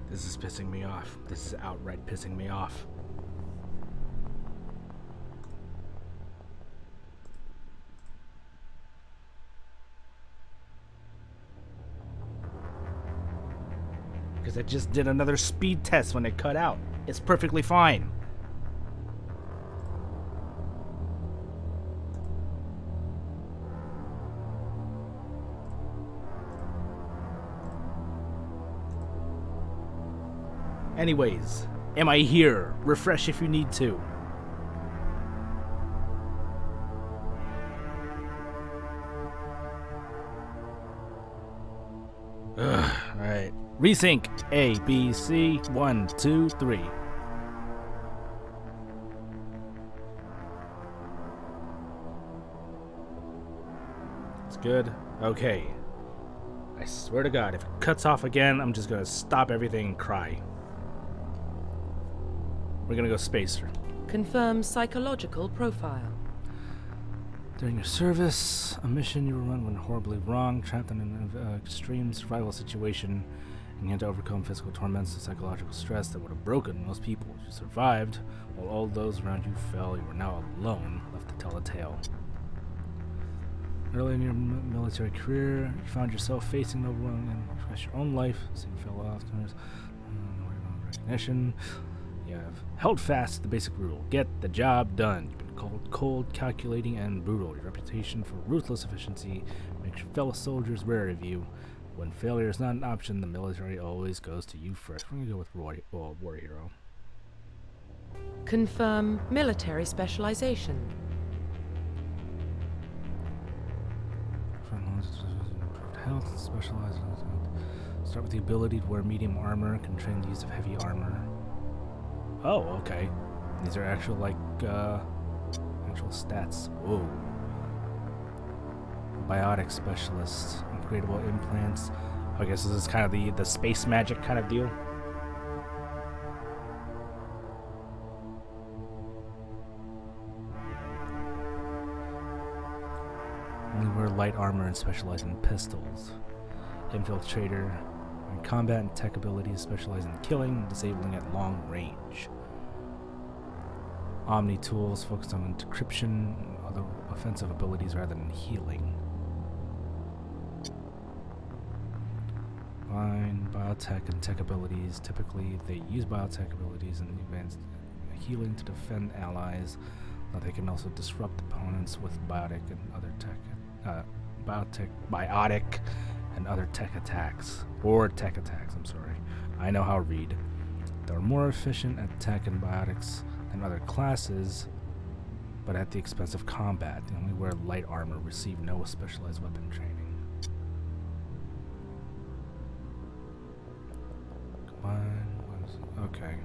This is pissing me off. This is outright pissing me off. Because I just did another speed test when it cut out. It's perfectly fine. Anyways, am I here? Refresh if you need to. Alright. Resync. A, B, C. 1, 2, 3. It's good. Okay. I swear to God, if it cuts off again, I'm just gonna stop everything and cry. We're gonna go spacer. Confirm psychological profile. During your service, a mission you were run went horribly wrong, trapped in an extreme survival situation, and you had to overcome physical torments and psychological stress that would have broken most people. You survived, while all those around you fell. You were now alone, left to tell a tale. Early in your military career, you found yourself facing an overwhelming and crush your own life, seeing fellow officers, recognition. You have held fast to the basic rule: get the job done. You've been called cold, calculating, and brutal. Your reputation for ruthless efficiency makes your fellow soldiers wary of you. When failure is not an option, the military always goes to you first. We're gonna go with War Hero. Confirm military specialization. Health, specialized. Start with the ability to wear medium armor, can train the use of heavy armor. Oh, okay. These are actual, actual stats. Whoa. Biotic specialist. Upgradable implants. I guess this is kind of the space magic kind of deal. Only wear light armor and specialize in pistols. Infiltrator. Combat and tech abilities specialize in killing and disabling at long range. Omni tools focused on decryption and other offensive abilities rather than healing. Fine, biotech and tech abilities. Typically, they use biotech abilities and advanced healing to defend allies, but they can also disrupt opponents with biotic and other biotic and other tech attacks. I'm sorry. I know how to read. They're more efficient at tech and biotics than other classes, but at the expense of combat. They only wear light armor, receive no specialized weapon training. Okay.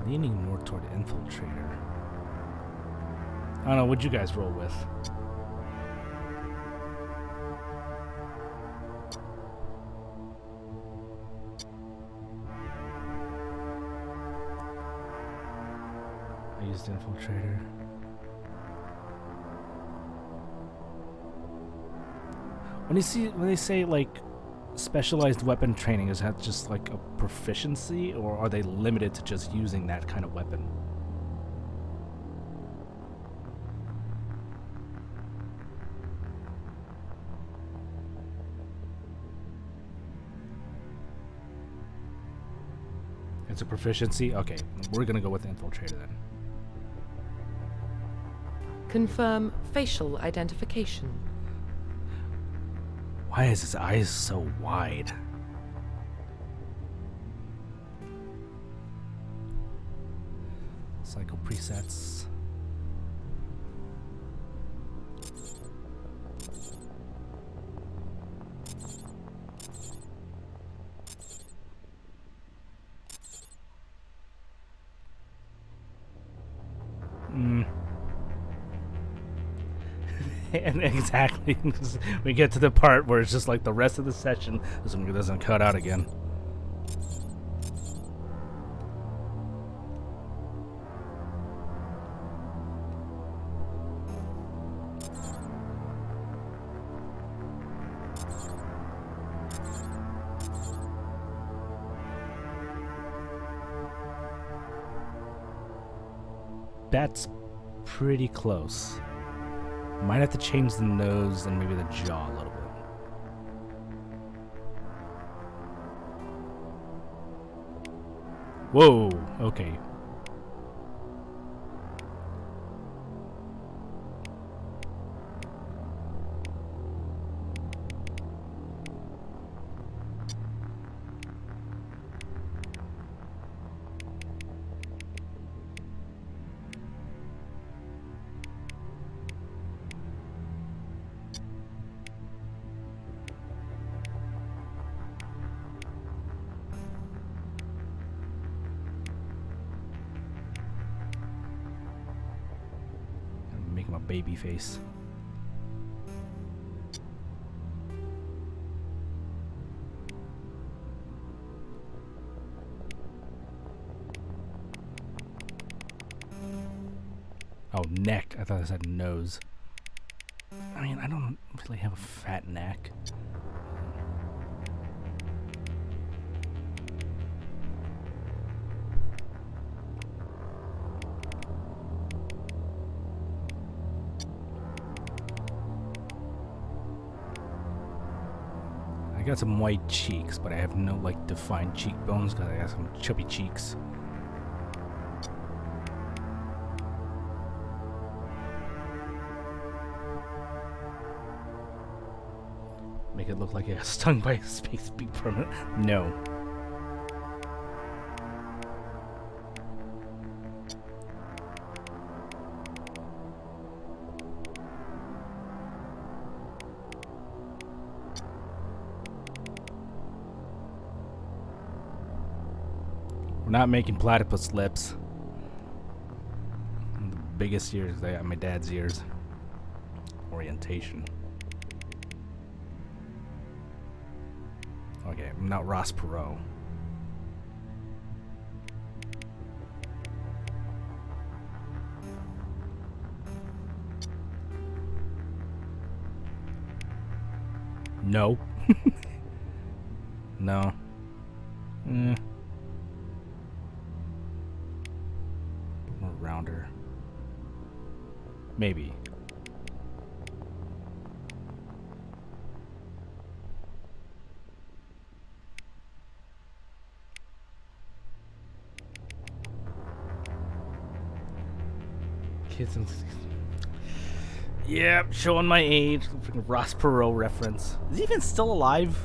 Leaning more toward infiltrator. I don't know, what'd you guys roll with? I used infiltrator. When they say like specialized weapon training, is that just like a proficiency, or are they limited to just using that kind of weapon? It's a proficiency? Okay, we're gonna go with infiltrator then. Confirm facial identification. Why is his eyes so wide? Cycle presets. And exactly, we get to the part where it's just like the rest of the session doesn't cut out again. That's pretty close. Might have to change the nose and maybe the jaw a little bit. Whoa, okay. Make him a baby face. Oh, neck. I thought I said nose. I mean, I don't really have a fat neck. I got some white cheeks, but I have no like defined cheekbones because I got some chubby cheeks. Make it look like I got stung by a space bee permit. No. We're not making platypus lips. The biggest ears, they got my dad's ears. Orientation. Okay, I'm not Ross Perot. No. No. More rounder. Maybe. Kids and yep, showing my age. Freaking Ross Perot reference. Is he even still alive?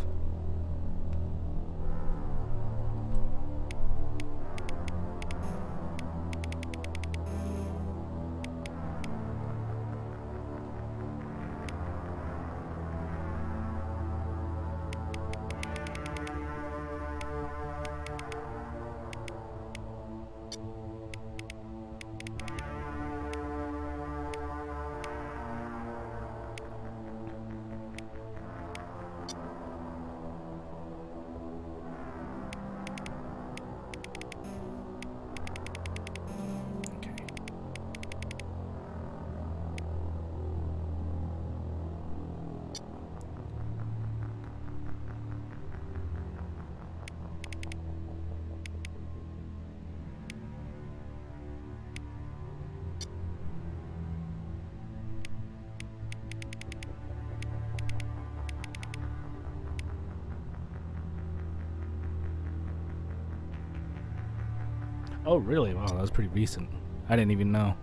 Oh, really? Wow, that was pretty recent. I didn't even know.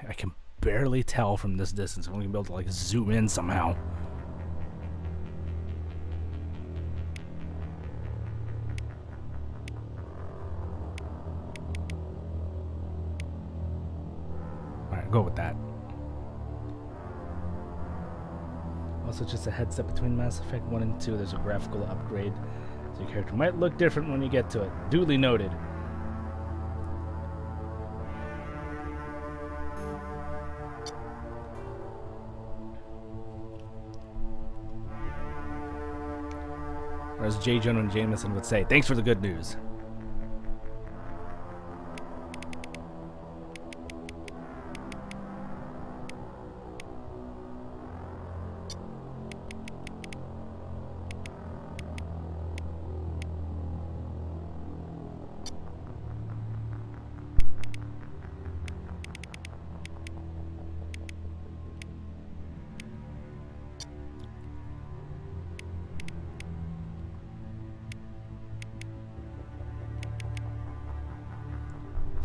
I can barely tell from this distance. I'm gonna be able to like zoom in somehow. Go with that. Also, just a heads up, between Mass Effect 1 and 2, there's a graphical upgrade, so your character might look different when you get to it. Duly noted. Or as J. Jonah Jameson would say, thanks for the good news.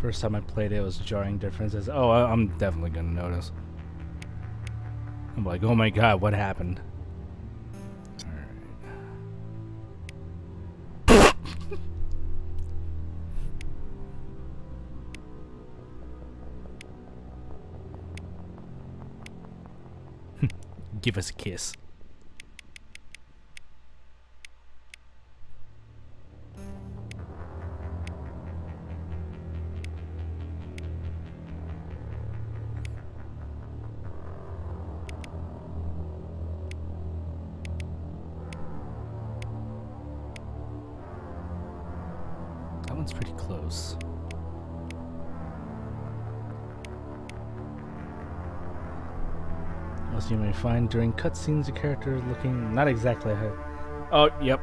First time I played it, it was jarring differences. Oh, I'm definitely gonna notice. I'm like, oh my god, what happened? Alright. Give us a kiss. That one's pretty close. Most you may find during cutscenes, the character is looking not exactly ahead. Oh, yep.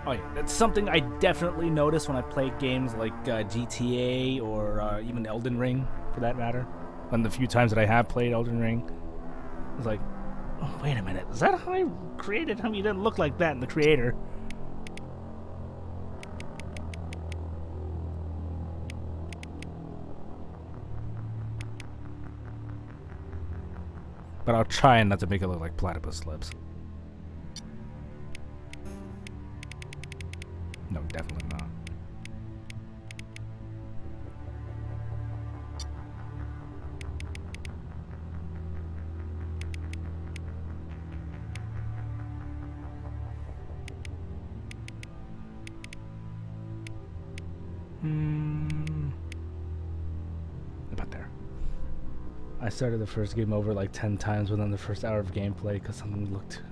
Oh yeah, that's something I definitely notice when I play games like GTA or even Elden Ring, for that matter. On the few times that I have played Elden Ring, it's like, oh, wait a minute, is that how I created him? He didn't look like that in the creator. But I'll try not to make it look like platypus lips. No, definitely not. About there. I started the first game over like 10 times within the first hour of gameplay because something looked...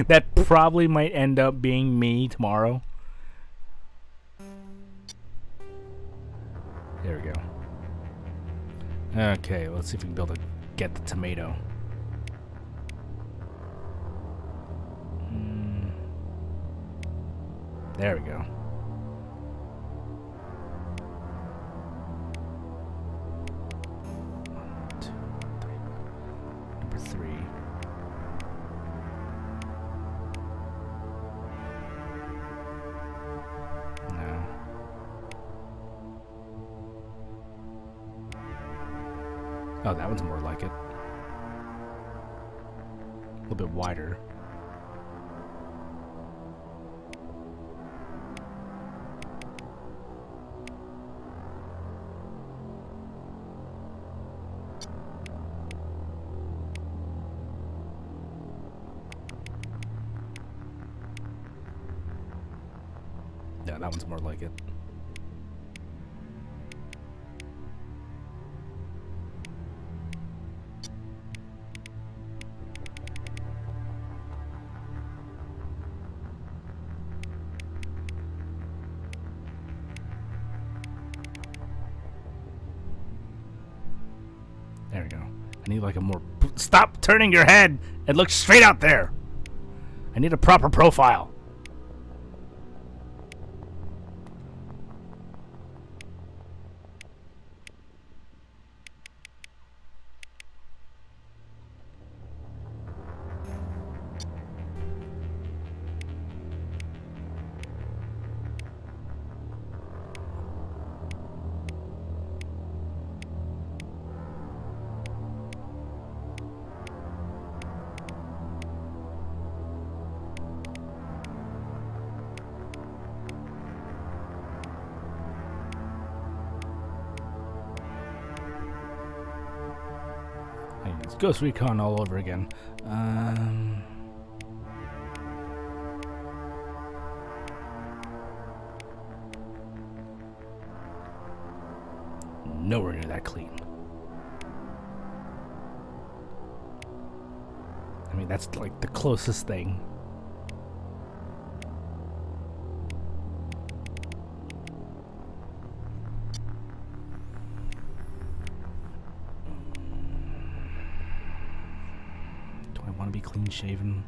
That probably might end up being me tomorrow. There we go. Okay, let's see if we can be able to get the tomato. There we go. Number 3. No. Oh, that one's more like it. A little bit wider. Yeah, that one's more like it. There we go. I need like a more... Stop turning your head and look straight out there! I need a proper profile. Ghost Recon all over again. Nowhere near that clean. I mean, that's like the closest thing. Do I want to be clean shaven?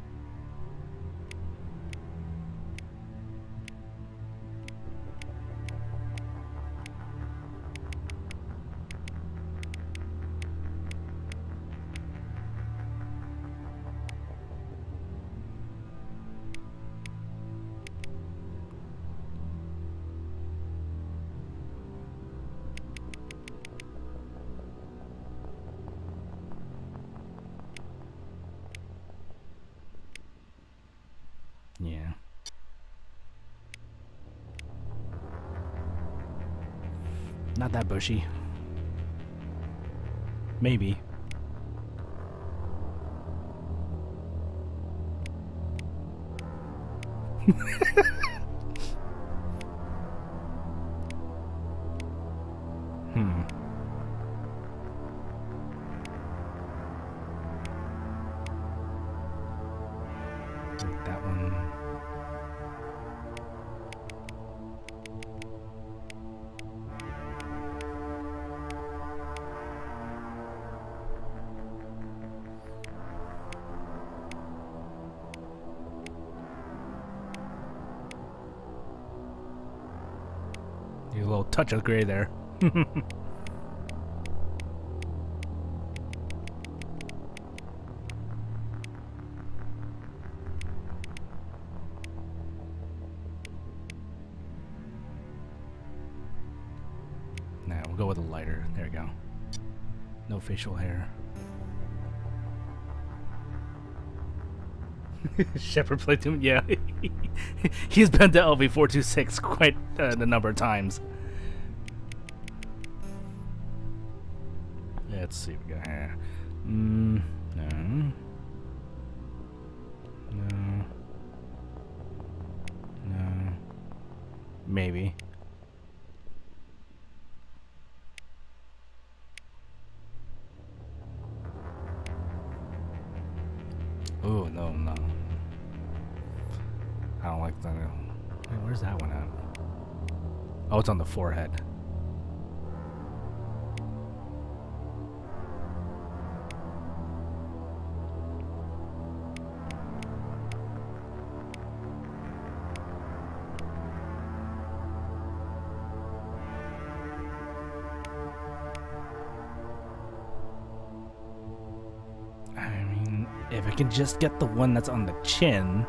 Yeah. Not that bushy. Maybe. That one. A little touch of gray there. Nah, we'll go with a lighter. There we go. No facial hair. Shepard Platoon, yeah. He's been to LV-426 quite the number of times. Let's see what we got here. No. No. No. Maybe. Oh, no, no. I don't like that. Wait, where's that one at? Oh, it's on the forehead. If I can just get the one that's on the chin,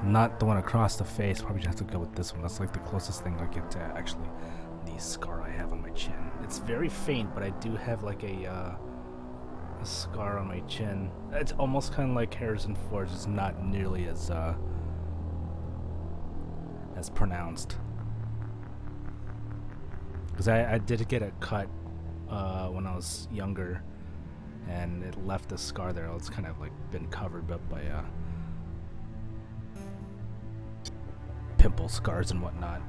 not the one across the face, probably just have to go with this one. That's like the closest thing I get to actually the scar I have on my chin. It's very faint, but I do have like a scar on my chin. It's almost kind of like Harrison Ford's, it's not nearly as pronounced. Because I did get a cut when I was younger, and it left a scar there. It's kind of like been covered up by pimple scars and whatnot.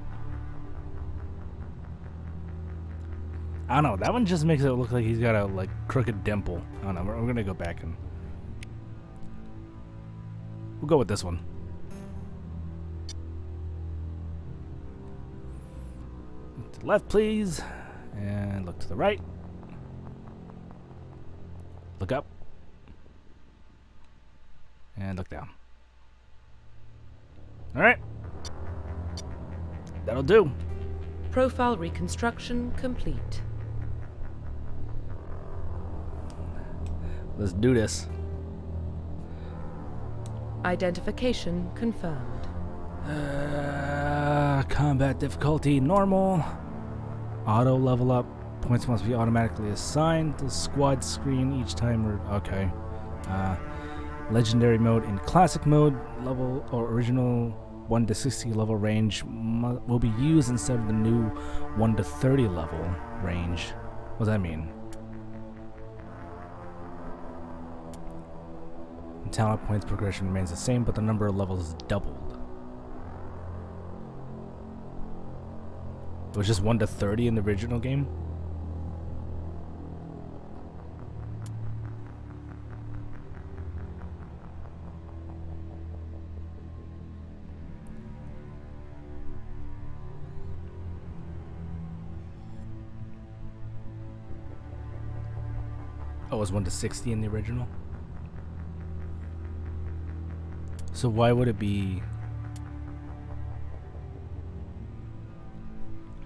I don't know, that one just makes it look like he's got a like crooked dimple. I don't know, we're gonna go back and we'll go with this one. Look to the left, please, and look to the right. Look up. And look down. Alright. That'll do. Profile reconstruction complete. Let's do this. Identification confirmed. Combat difficulty normal. Auto level up. Points must be automatically assigned to the squad screen each time we're... Okay. Legendary mode in classic mode. Level or original 1 to 60 level range will be used instead of the new 1 to 30 level range. What does that mean? talent points progression remains the same, but the number of levels is doubled. It was just 1 to 30 in the original game. Oh, it was 1 to 60 in the original. So why would it be?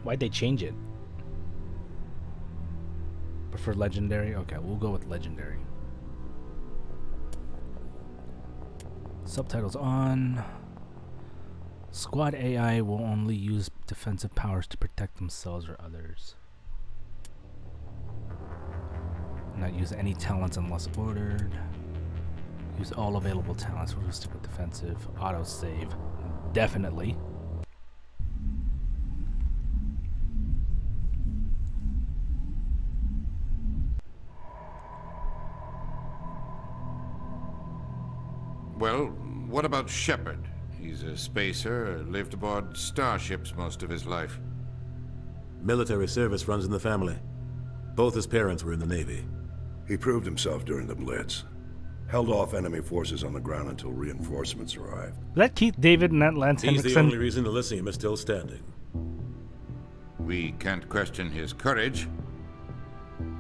Why'd they change it? Prefer legendary? Okay, we'll go with legendary. Subtitles on. Squad AI will only use defensive powers to protect themselves or others. Not use any talents unless ordered. Use all available talents. We'll stick with defensive. Autosave. Definitely. Well, what about Shepard? He's a spacer, lived aboard starships most of his life. Military service runs in the family. Both his parents were in the Navy. He proved himself during the Blitz. Held off enemy forces on the ground until reinforcements arrived. Is that Keith David and that Lance He's Henriksen? the only reason Elysium is still standing. We can't question his courage.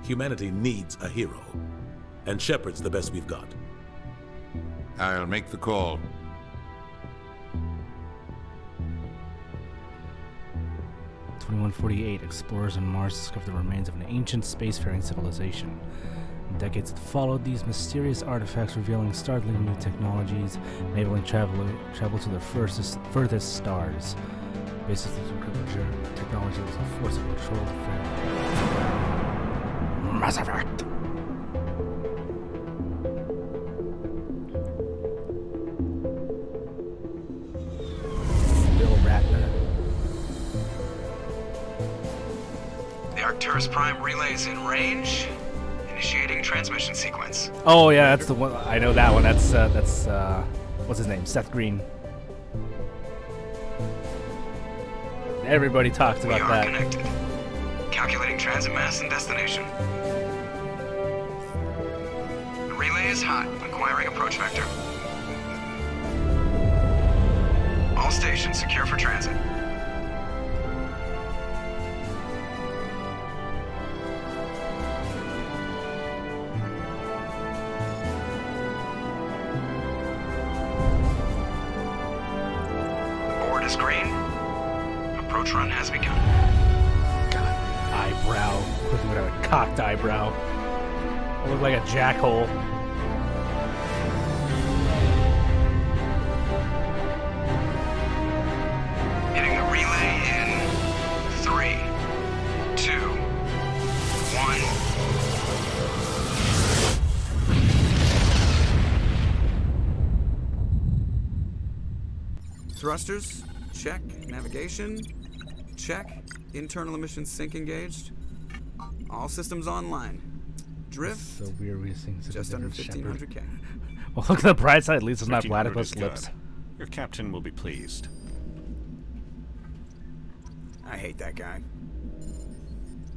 Humanity needs a hero. And Shepard's the best we've got. I'll make the call. (2148) Explorers on Mars discover the remains of an ancient spacefaring civilization. In decades that followed, these mysterious artifacts revealing startling new technologies, enabling travel to their furthest stars. Basis of encryption technology was a force of control from Mass Effect. Bill Ratner. The Arcturus Prime relay is in range. Initiating transmission sequence. Oh yeah, that's the one. I know that one. That's what's his name? Seth Green. Everybody talks about We are that. connected. Calculating transit mass and destination. The relay is hot. Acquiring approach vector. All stations secure for transit. Board is green. Approach run has begun. God, eyebrow. Look at a cocked eyebrow. I look like a jackhole. Hitting the relay in 3, 2, 1. Thrusters, check. Navigation, check. Internal emissions sync engaged. All systems online. Drift, So weird these things. just under 1,500K. Well, look at the bright side. At least it's not 1,500 platypus is lips. good. Your captain will be pleased. I hate that guy.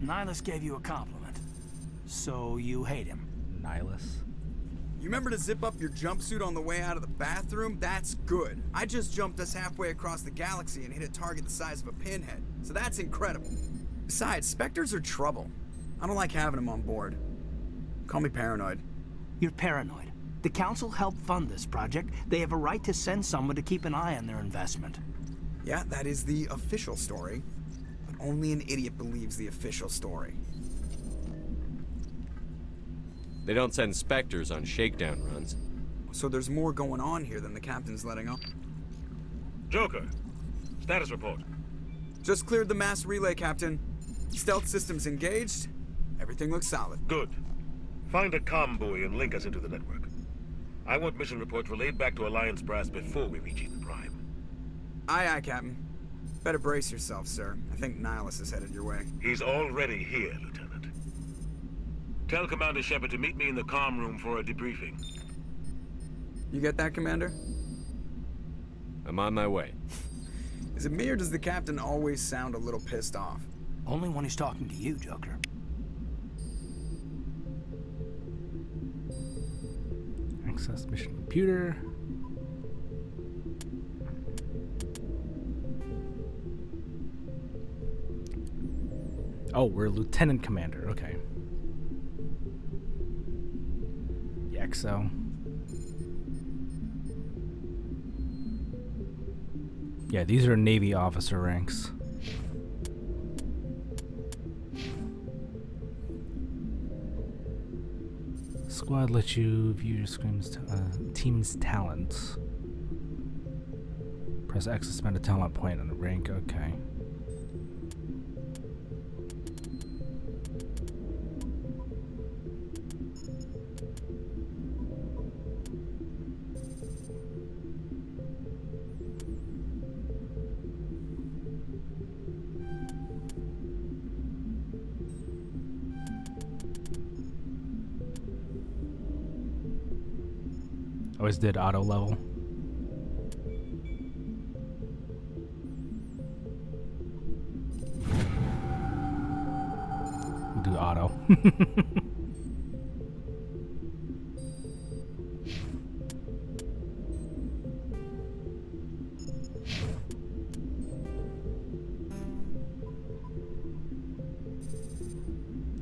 Nihilus gave you a compliment, so you hate him. Nihilus. You remember to zip up your jumpsuit on the way out of the bathroom? That's good. I just jumped us halfway across the galaxy and hit a target the size of a pinhead, so that's incredible. Besides, Spectres are trouble. I don't like having them on board. Call me paranoid. You're paranoid. The Council helped fund this project. They have a right to send someone to keep an eye on their investment. Yeah, that is the official story. But only an idiot believes the official story. They don't send Spectres on shakedown runs. So there's more going on here than the captain's letting on. Joker, status report. Just cleared the mass relay, Captain. Stealth systems engaged. Everything looks solid. Good. Find a comm buoy and link us into the network. I want mission reports relayed back to Alliance Brass before we reach Eden Prime. Aye, aye, Captain. Better brace yourself, sir. I think Nihilus is headed your way. He's already here, Lieutenant. Tell Commander Shepard to meet me in the comm room for a debriefing. You get that, Commander? I'm on my way. Is it me or does the captain always sound a little pissed off? Only when he's talking to you, Joker. Access mission computer. Oh, we're Lieutenant Commander. Okay. Yaxo. Yeah, these are Navy officer ranks. Squad lets you view your team's talents. Press X to spend a talent point on the rank. Okay. Always did auto level. We'll do auto.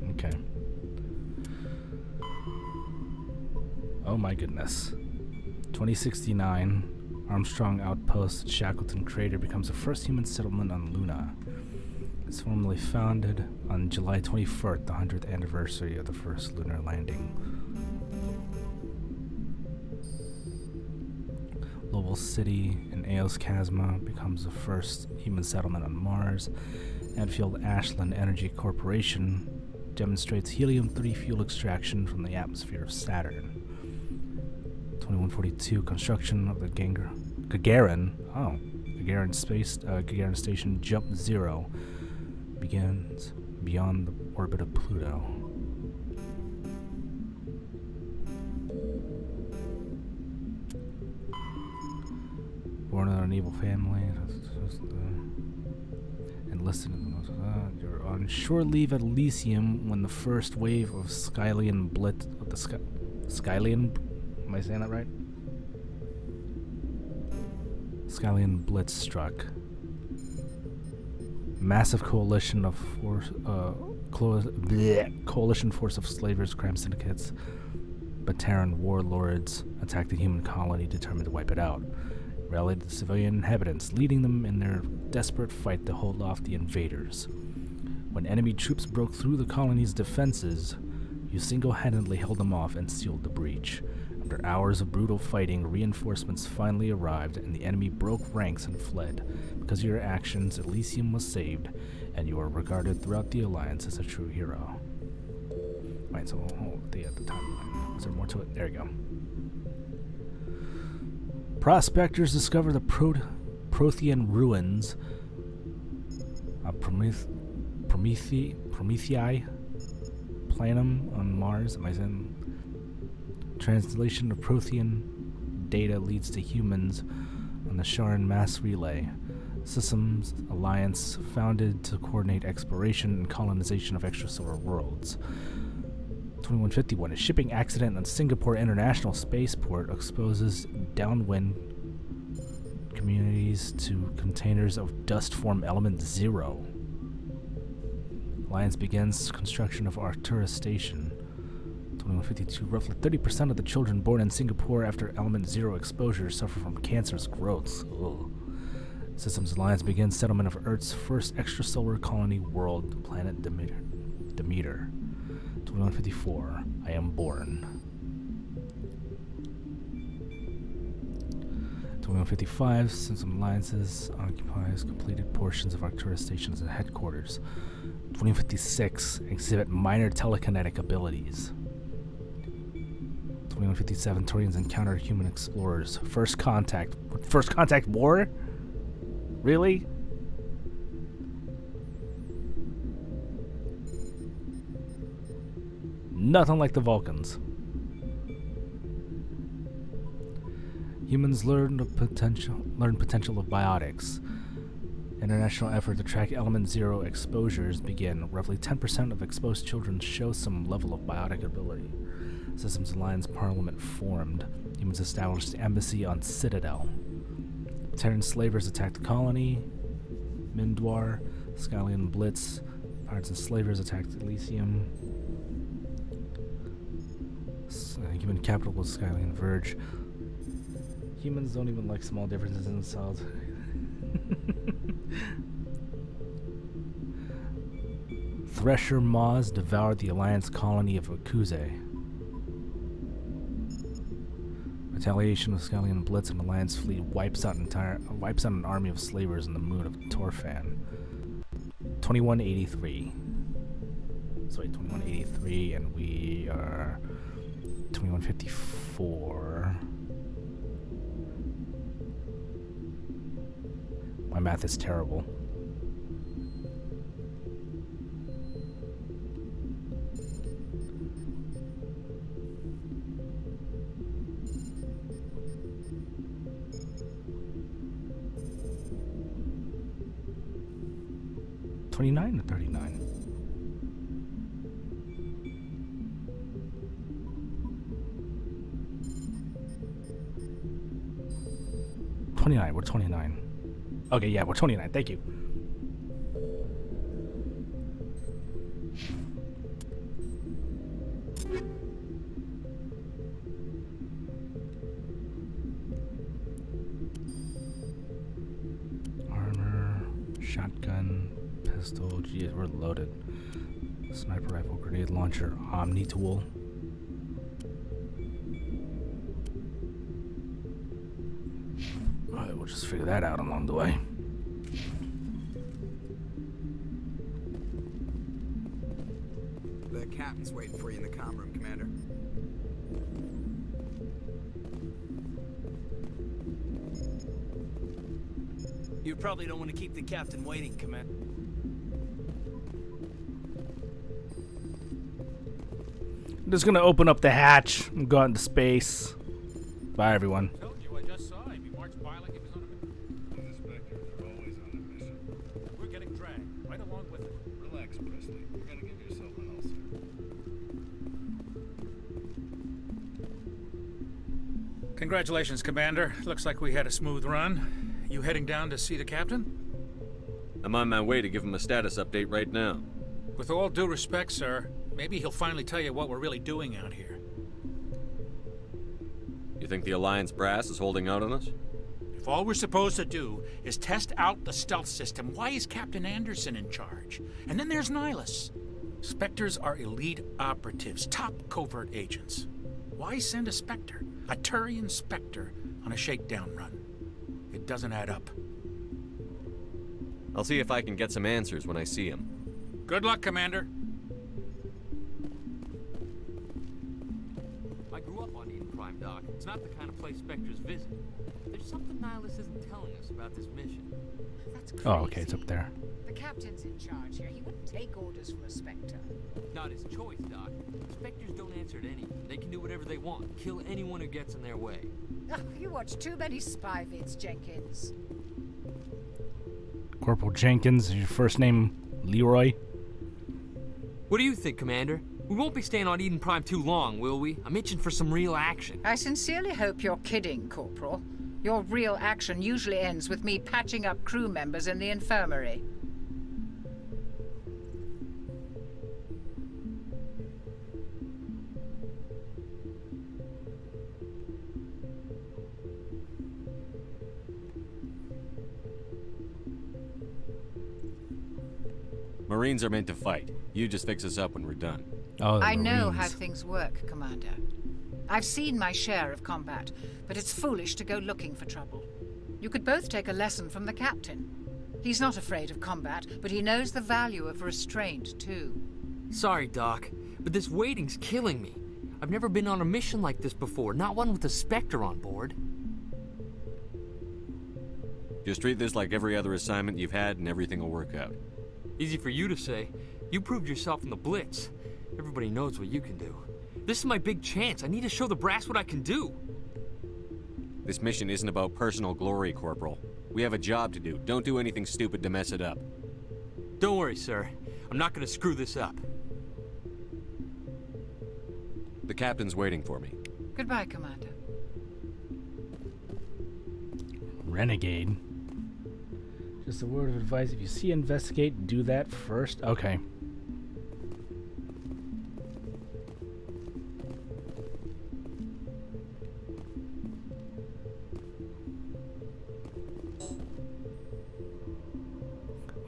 Okay. Oh my goodness. 2069, Armstrong Outpost at Shackleton Crater becomes the first human settlement on Luna. It's formally founded on July 24th, the 100th anniversary of the first lunar landing. Lowell City in Eos Chasma becomes the first human settlement on Mars. Anfield Ashland Energy Corporation demonstrates helium-3 fuel extraction from the atmosphere of Saturn. 2142, construction of the Gagarin Station Jump Zero begins beyond the orbit of Pluto. Born in an evil family, enlisted in you're on shore leave at Elysium when the first wave of Skylian Blitz of the Skylian. Am I saying that right? Skylian Blitz struck. Massive coalition of coalition force of slavers, crime syndicates, Battaran warlords attacked the human colony determined to wipe it out. Rallied the civilian inhabitants, leading them in their desperate fight to hold off the invaders. When enemy troops broke through the colony's defenses, you single-handedly held them off and sealed the breach. After hours of brutal fighting, reinforcements finally arrived and the enemy broke ranks and fled. Because of your actions, Elysium was saved, and you are regarded throughout the Alliance as a true hero. Right, so we'll hold the timeline. Is there more to it? There you go. Prospectors discover the Prothean ruins of Promethei Planum on Mars. Am I saying? Translation of Prothean data leads to humans on the Sharon Mass Relay. Systems Alliance founded to coordinate exploration and colonization of extrasolar worlds. 2151, a shipping accident on Singapore International Spaceport exposes downwind communities to containers of dust form element 0. Alliance begins construction of Arcturus Station. 2152, roughly 30% of the children born in Singapore after element 0 exposure suffer from cancerous growths. Ugh. Systems Alliance begins settlement of Earth's first extrasolar colony world, planet Demeter. 2154, I am born. 2155, System Alliances occupies completed portions of Arcturus Station as a headquarters. 2056, exhibit minor telekinetic abilities. 2157, Turians encounter human explorers. First contact war? Really? Nothing like the Vulcans. Humans learn potential of biotics. International effort to track element zero exposures begin. Roughly 10% of exposed children show some level of biotic ability. Systems Alliance Parliament formed. Humans established embassy on Citadel. Terran slavers attacked the colony. Mindwar, Skylian Blitz. Pirates and slavers attacked Elysium. Human capital was Skylian Verge. Humans don't even like small differences in themselves. Thresher Maws devoured the Alliance colony of Akuze. Retaliation of Skylian Blitz and Alliance fleet wipes out an army of slavers in the moon of Torfan. 2183. Sorry, 2183, and we are 2154. My math is terrible. $29 or $39? $29. We're 29. Okay, yeah, we're 29. Thank you. Armor, shotgun, pistol. Geez, we're loaded. Sniper rifle, grenade launcher, Omni tool. Alright, we'll just figure that out along the way. The captain's waiting for you in the comm room, Commander. You probably don't want to keep the captain waiting, Commander. I'm just gonna open up the hatch and go out into space. Bye, everyone. Told you, I just saw him. He marched by like he was on a mission. Those inspectors are always on a mission. We're getting dragged right along with it. Relax, Presley. You're gonna give yourself an ulcer. Congratulations, Commander. Looks like we had a smooth run. You heading down to see the captain? I'm on my way to give him a status update right now. With all due respect, sir, maybe he'll finally tell you what we're really doing out here. You think the Alliance brass is holding out on us? If all we're supposed to do is test out the stealth system, why is Captain Anderson in charge? And then there's Nihilus. Spectres are elite operatives, top covert agents. Why send a Spectre, a Turian Spectre, on a shakedown run? It doesn't add up. I'll see if I can get some answers when I see him. Good luck, Commander. I grew up on Eden Prime, Doc. It's not the kind of place Spectres visit. There's something Nihilus isn't telling us about this mission. That's crazy. Oh, okay, it's up there. The captain's in charge here. He wouldn't take orders from a Spectre. Not his choice, Doc. Spectres don't answer to anyone. They can do whatever they want. Kill anyone who gets in their way. Oh, you watch too many spy vids, Jenkins. Corporal Jenkins, is your first name Leroy? What do you think, Commander? We won't be staying on Eden Prime too long, will we? I'm itching for some real action. I sincerely hope you're kidding, Corporal. Your real action usually ends with me patching up crew members in the infirmary. Marines are meant to fight. You just fix us up when we're done. Oh, I know how things work, Commander. I've seen my share of combat, but it's foolish to go looking for trouble. You could both take a lesson from the captain. He's not afraid of combat, but he knows the value of restraint, too. Sorry, Doc, but this waiting's killing me. I've never been on a mission like this before, not one with a Spectre on board. Just treat this like every other assignment you've had and everything will work out. Easy for you to say. You proved yourself in the Blitz. Everybody knows what you can do. This is my big chance. I need to show the brass what I can do. This mission isn't about personal glory, Corporal. We have a job to do. Don't do anything stupid to mess it up. Don't worry, sir. I'm not gonna screw this up. The captain's waiting for me. Goodbye, Commander. Renegade. Just a word of advice. If you see investigate, do that first. Okay.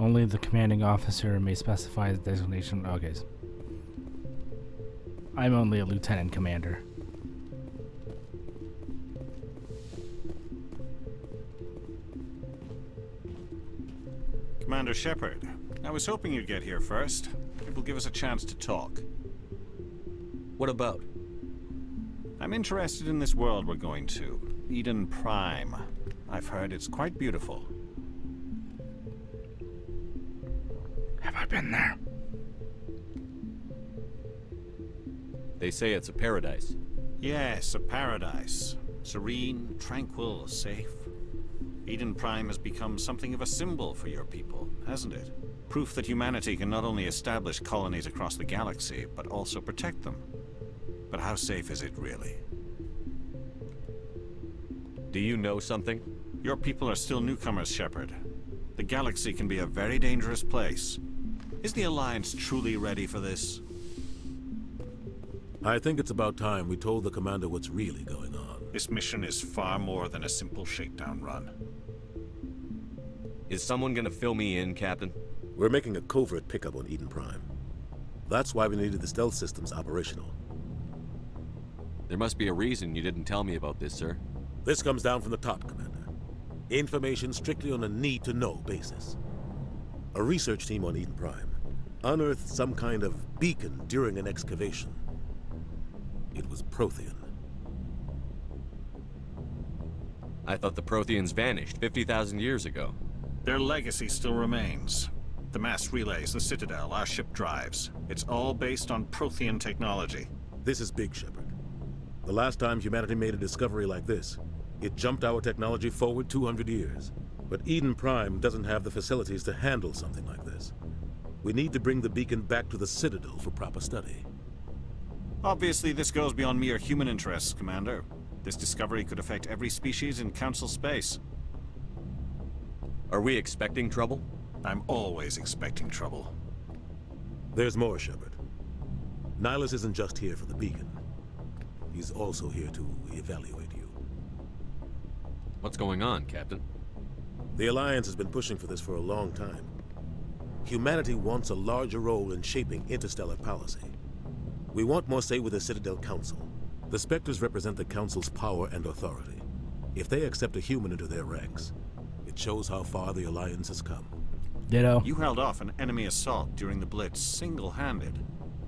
Only the commanding officer may specify the designation. Okay. I'm only a lieutenant commander. Commander Shepard, I was hoping you'd get here first. It will give us a chance to talk. What about? I'm interested in this world we're going to, Eden Prime. I've heard it's quite beautiful. Have I been there? They say it's a paradise. Yes, a paradise. Serene, tranquil, safe. Eden Prime has become something of a symbol for your people, hasn't it? Proof that humanity can not only establish colonies across the galaxy, but also protect them. But how safe is it really? Do you know something? Your people are still newcomers, Shepard. The galaxy can be a very dangerous place. Is the Alliance truly ready for this? I think it's about time we told the commander what's really going on. This mission is far more than a simple shakedown run. Is someone gonna fill me in, Captain? We're making a covert pickup on Eden Prime. That's why we needed the stealth systems operational. There must be a reason you didn't tell me about this, sir. This comes down from the top, Commander. Information strictly on a need-to-know basis. A research team on Eden Prime unearthed some kind of beacon during an excavation. It was Prothean. I thought the Protheans vanished 50,000 years ago. Their legacy still remains. The mass relays, the Citadel, our ship drives. It's all based on Prothean technology. This is big, Shepard. The last time humanity made a discovery like this, it jumped our technology forward 200 years. But Eden Prime doesn't have the facilities to handle something like this. We need to bring the beacon back to the Citadel for proper study. Obviously, this goes beyond mere human interests, Commander. This discovery could affect every species in Council space. Are we expecting trouble? I'm always expecting trouble. There's more, Shepard. Nihilus isn't just here for the beacon. He's also here to evaluate you. What's going on, Captain? The Alliance has been pushing for this for a long time. Humanity wants a larger role in shaping interstellar policy. We want more say with the Citadel Council. The Spectres represent the Council's power and authority. If they accept a human into their ranks, it shows how far the Alliance has come. Ditto. You held off an enemy assault during the Blitz single-handed.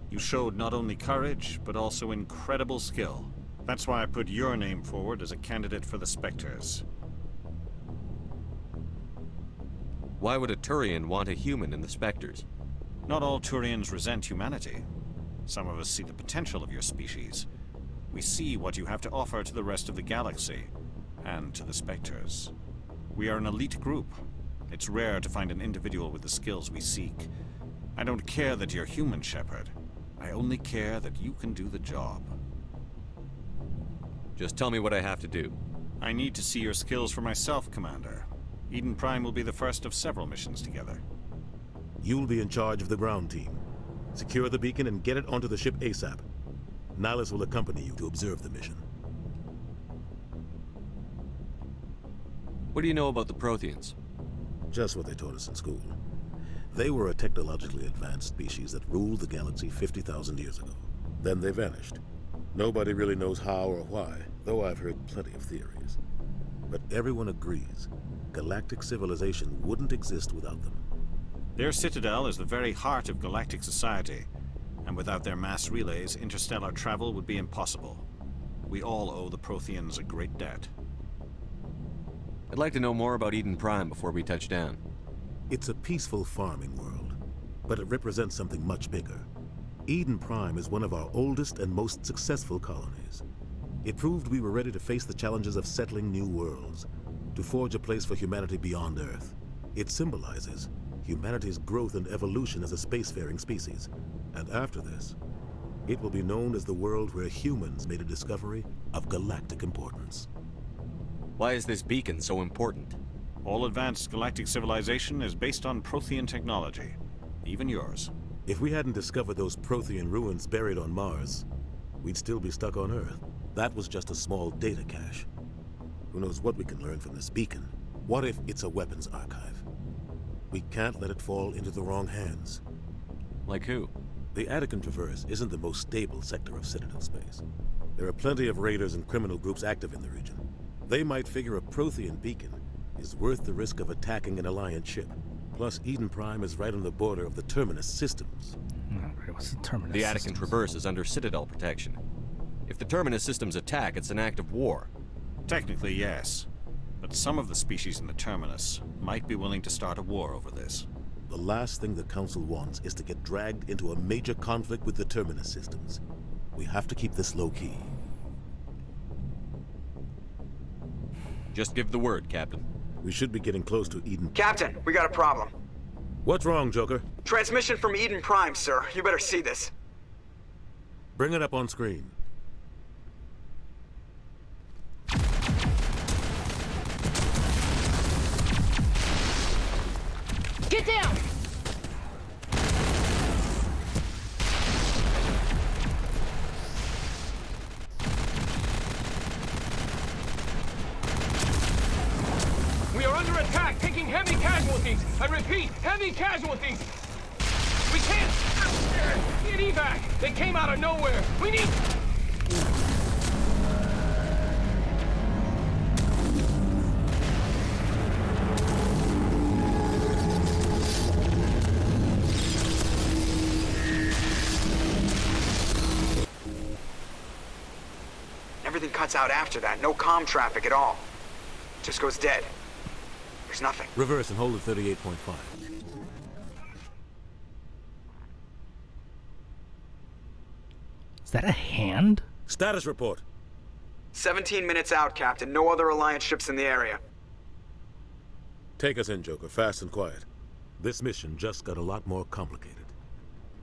You showed not only courage, but also incredible skill. That's why I put your name forward as a candidate for the Spectres. Why would a Turian want a human in the Spectres? Not all Turians resent humanity. Some of us see the potential of your species. We see what you have to offer to the rest of the galaxy, and to the Spectres. We are an elite group. It's rare to find an individual with the skills we seek. I don't care that you're human, Shepard. I only care that you can do the job. Just tell me what I have to do. I need to see your skills for myself, Commander. Eden Prime will be the first of several missions together. You'll be in charge of the ground team. Secure the beacon and get it onto the ship ASAP. Nihilus will accompany you to observe the mission. What do you know about the Protheans? Just what they taught us in school. They were a technologically advanced species that ruled the galaxy 50,000 years ago. Then they vanished. Nobody really knows how or why, though I've heard plenty of theories. But everyone agrees, galactic civilization wouldn't exist without them. Their citadel is the very heart of galactic society, and without their mass relays, interstellar travel would be impossible. We all owe the Protheans a great debt. I'd like to know more about Eden Prime before we touch down. It's a peaceful farming world, but it represents something much bigger. Eden Prime is one of our oldest and most successful colonies. It proved we were ready to face the challenges of settling new worlds, to forge a place for humanity beyond Earth. It symbolizes humanity's growth and evolution as a spacefaring species. And after this, it will be known as the world where humans made a discovery of galactic importance. Why is this beacon so important? All advanced galactic civilization is based on Prothean technology, even yours. If we hadn't discovered those Prothean ruins buried on Mars, we'd still be stuck on Earth. That was just a small data cache. Who knows what we can learn from this beacon? What if it's a weapons archive? We can't let it fall into the wrong hands. Like who? The Attican Traverse isn't the most stable sector of Citadel space. There are plenty of raiders and criminal groups active in the region. They might figure a Prothean beacon is worth the risk of attacking an Alliance ship. Plus, Eden Prime is right on the border of the Terminus systems. What's the Terminus The Attican systems? Traverse is under Citadel protection. If the Terminus systems attack, it's an act of war. Technically, yes. But some of the species in the Terminus might be willing to start a war over this. The last thing the Council wants is to get dragged into a major conflict with the Terminus systems. We have to keep this low-key. Just give the word, Captain. We should be getting close to Eden. Captain, we got a problem. What's wrong, Joker? Transmission from Eden Prime, sir. You better see this. Bring it up on screen. Get down! We are under attack, taking heavy casualties. I repeat, heavy casualties. We can't get evac. They came out of nowhere. We need... Everything cuts out after that. No comm traffic at all. Just goes dead. There's nothing. Reverse and hold at 38.5. Is that a hand? Status report. 17 minutes out, Captain. No other Alliance ships in the area. Take us in, Joker, fast and quiet. This mission just got a lot more complicated.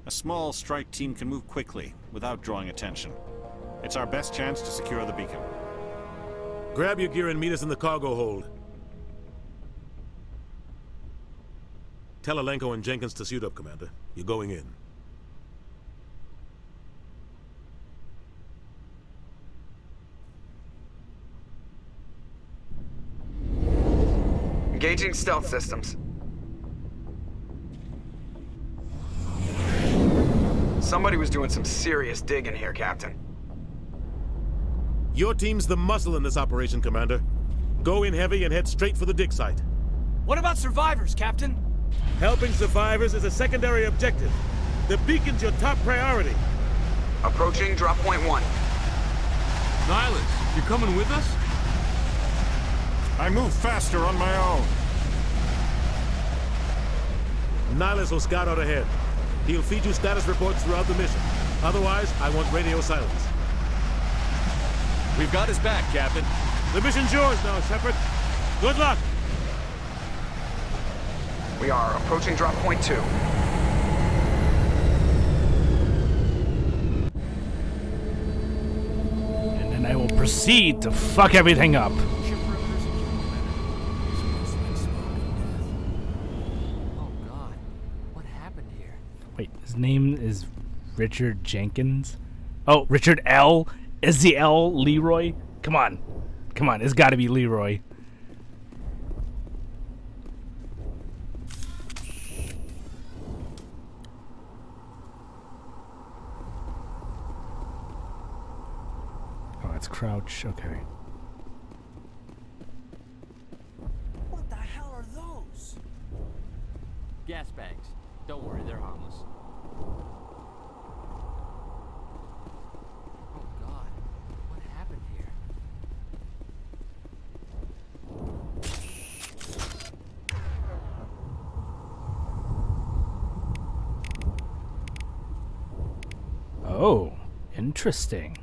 A small strike team can move quickly, without drawing attention. It's our best chance to secure the beacon. Grab your gear and meet us in the cargo hold. Tell Alenko and Jenkins to suit up, Commander. You're going in. Engaging stealth systems. Somebody was doing some serious digging here, Captain. Your team's the muscle in this operation, Commander. Go in heavy and head straight for the dig site. What about survivors, Captain? Helping survivors is a secondary objective. The beacon's your top priority. Approaching drop point 1. Nihilus, you coming with us? I move faster on my own. Nihilus will scout out ahead. He'll feed you status reports throughout the mission. Otherwise, I want radio silence. We've got his back, Captain. The mission's yours now, Shepard. Good luck! We are approaching drop point 2. And then I will proceed to fuck everything up. Oh God, what happened here? Wait, his name is Richard Jenkins? Oh, Richard L? Is the L Leroy? Come on. Come on, it's gotta be Leroy. Oh, it's Crouch, okay. What the hell are those? Gas bags. Don't worry, they're harmless. Oh God, what happened here? Oh, interesting.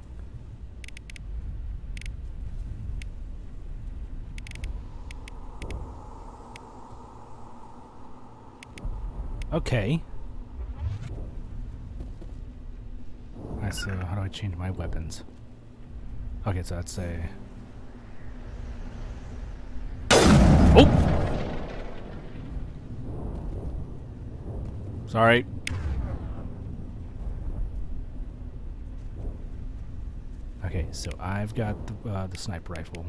Okay. Alright, so how do I change my weapons? Okay, so that's a... Oh! Sorry. Okay, so I've got the sniper rifle.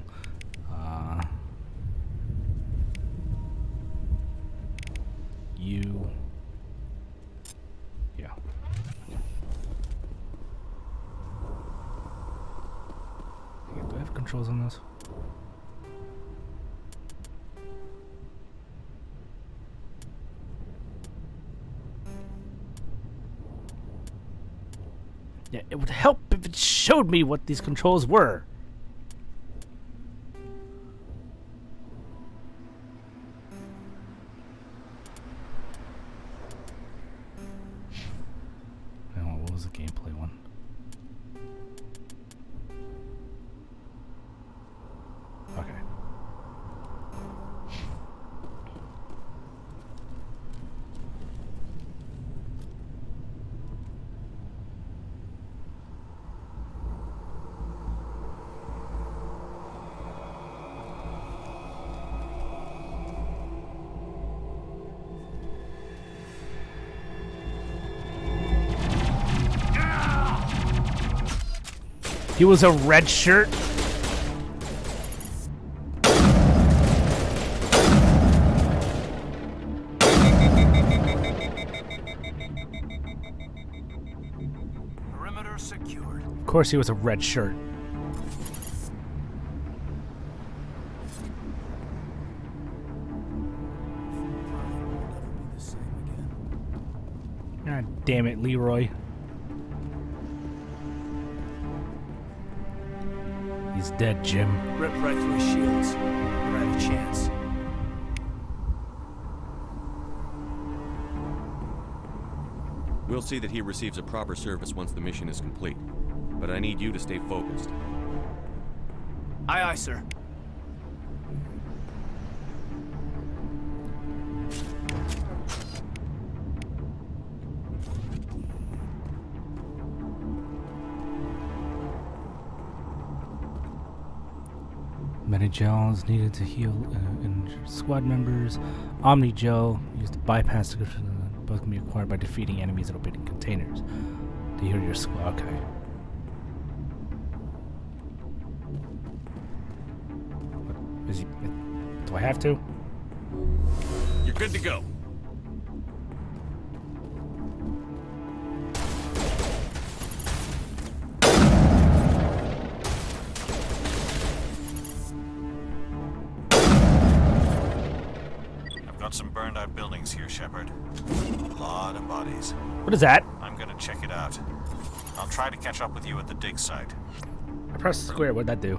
You... Yeah. Okay, do I have controls on this? Yeah, it would help if it showed me what these controls were. What was the gameplay one? Okay. He was a red shirt. Perimeter secured. Of course he was a red shirt. God damn it, Leroy. He's dead, Jim. Ripped right through his shields. Never had a chance. We'll see that he receives a proper service once the mission is complete. But I need you to stay focused. Aye, aye, sir. Many gels needed to heal injured squad members. Omni gel used to bypass the both can be acquired by defeating enemies in opening containers. To heal your squad. Okay. What, is he? Do I have to? You're good to go. Some burned out buildings here, Shepard. A lot of bodies. What is that? I'm gonna check it out. I'll try to catch up with you at the dig site. I pressed square. What'd that do?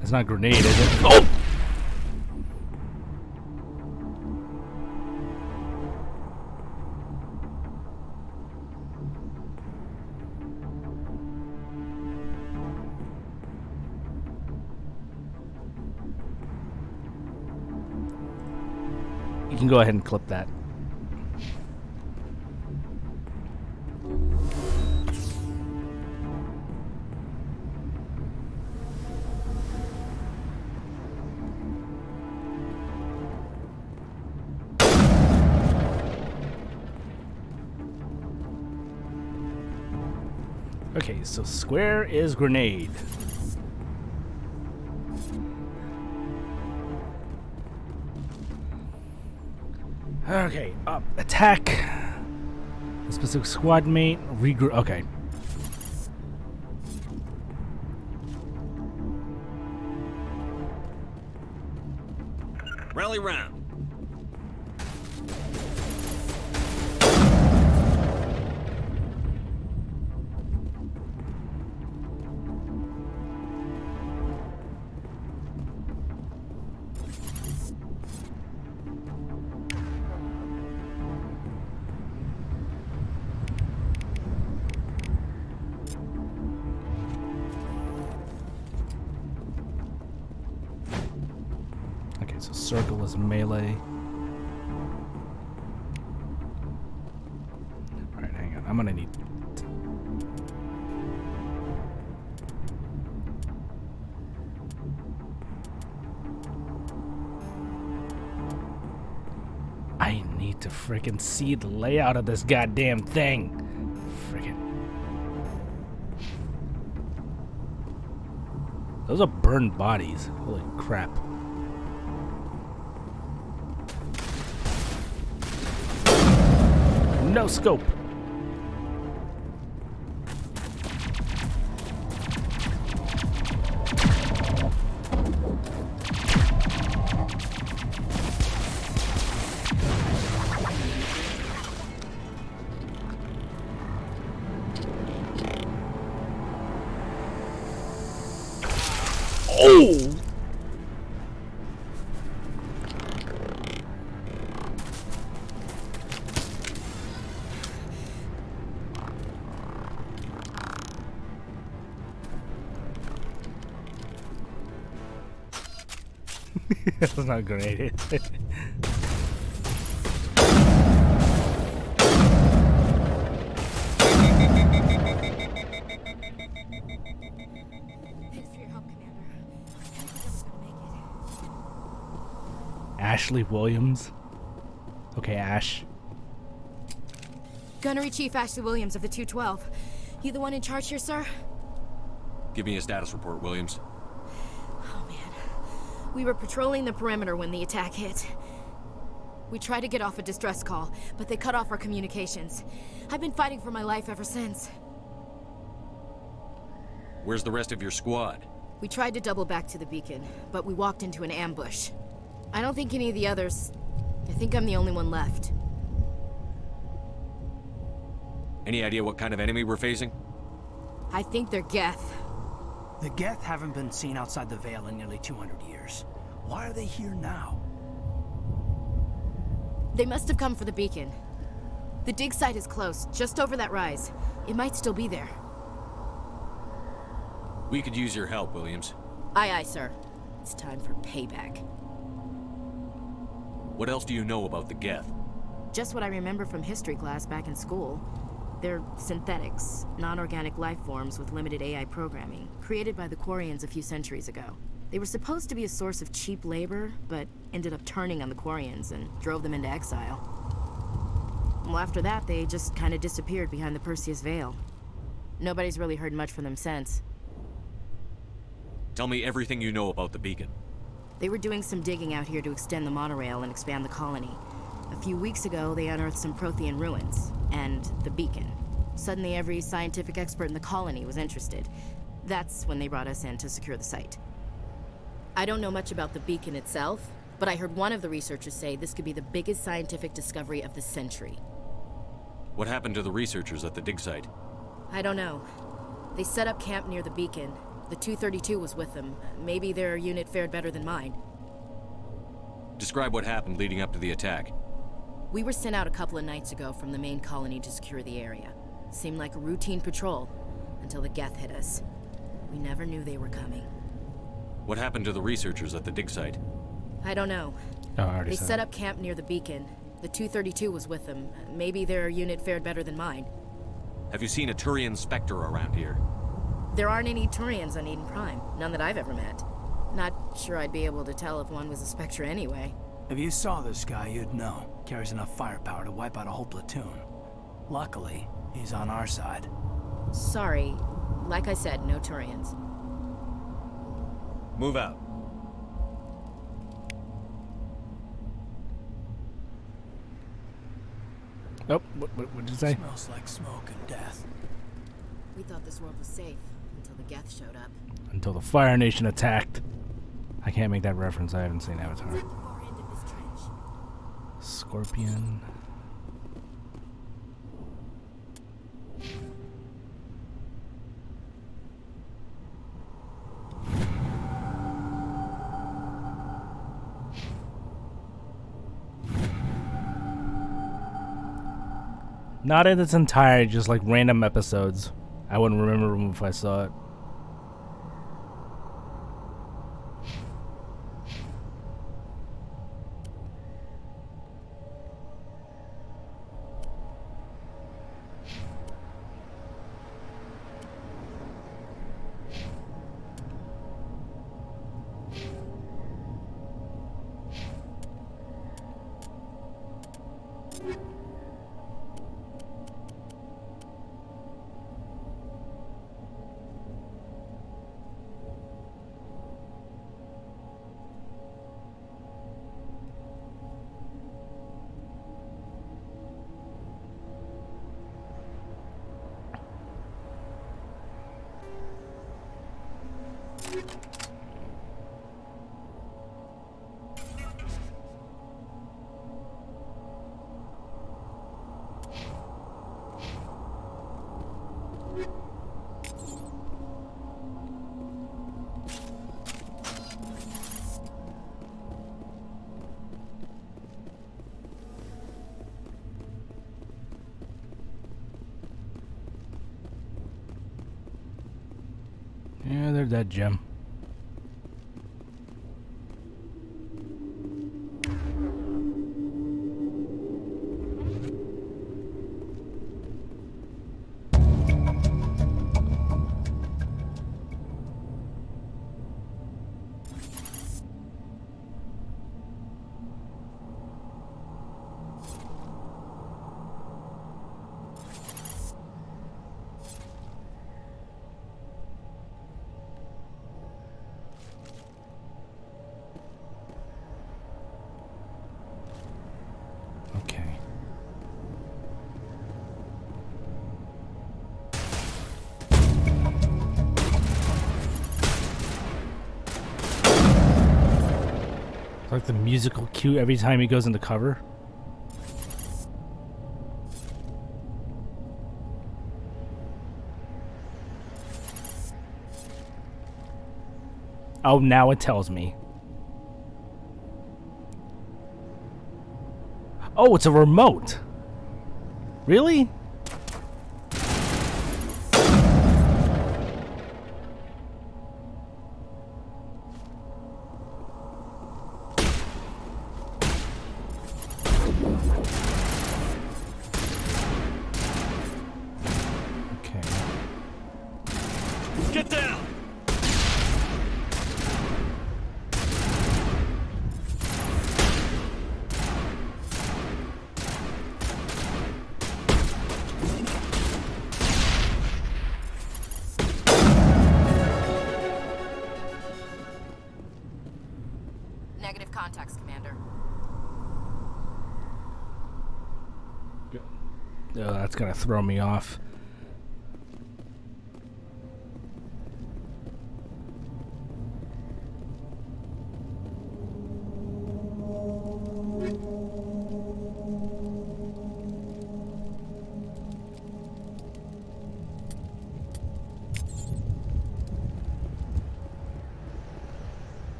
It's not a grenade, is it? Oh! You can go ahead and clip that. Okay, so square is grenade. Okay, up, attack. A specific squad mate, regroup. Okay. Rally round. Okay, so circle is melee. I'm gonna need... I need to freaking see the layout of this goddamn thing. Freaking... Those are burned bodies. Holy crap. No scope. Oh! That was not great. Ashley Williams. Okay, Ash. Gunnery Chief Ashley Williams of the 212. You the one in charge here, sir? Give me a status report, Williams. Oh, man. We were patrolling the perimeter when the attack hit. We tried to get off a distress call, but they cut off our communications. I've been fighting for my life ever since. Where's the rest of your squad? We tried to double back to the beacon, but we walked into an ambush. I don't think any of the others... I think I'm the only one left. Any idea what kind of enemy we're facing? I think they're Geth. The Geth haven't been seen outside the Veil in nearly 200 years. Why are they here now? They must have come for the beacon. The dig site is close, just over that rise. It might still be there. We could use your help, Williams. Aye, aye, sir. It's time for payback. What else do you know about the Geth? Just what I remember from history class back in school. They're synthetics, non-organic life forms with limited AI programming, created by the Quarians a few centuries ago. They were supposed to be a source of cheap labor, but ended up turning on the Quarians and drove them into exile. Well, after that, they just kind of disappeared behind the Perseus Veil. Nobody's really heard much from them since. Tell me everything you know about the beacon. They were doing some digging out here to extend the monorail and expand the colony. A few weeks ago, they unearthed some Prothean ruins, and the beacon. Suddenly, every scientific expert in the colony was interested. That's when they brought us in to secure the site. I don't know much about the beacon itself, but I heard one of the researchers say this could be the biggest scientific discovery of the century. What happened to the researchers at the dig site? I don't know. They set up camp near the beacon. The 232 was with them. Maybe their unit fared better than mine. Describe what happened leading up to the attack. We were sent out a couple of nights ago from the main colony to secure the area. Seemed like a routine patrol, until the Geth hit us. We never knew they were coming. What happened to the researchers at the dig site? I don't know. Oh, I already They said set up camp near the beacon. The 232 was with them. Maybe their unit fared better than mine. Have you seen a Turian Spectre around here? There aren't any Turians on Eden Prime. None that I've ever met. Not sure I'd be able to tell if one was a Spectre anyway. If you saw this guy, you'd know. Carries enough firepower to wipe out a whole platoon. Luckily, he's on our side. Sorry. Like I said, no Turians. Move out. Oh, what did you say? Smells like smoke and death. We thought this world was safe until the Geth showed up. Until the Fire Nation attacked. I can't make that reference. I haven't seen Avatar. Scorpion. Not in its entirety, just like random episodes. I wouldn't remember them if I saw it. Yeah, they're dead, Jim. Okay. It's like the musical cue every time he goes into cover. Oh, now it tells me. Oh, it's a remote. Really? Okay. Get down! Negative contacts, Commander. Oh, that's gonna throw me off.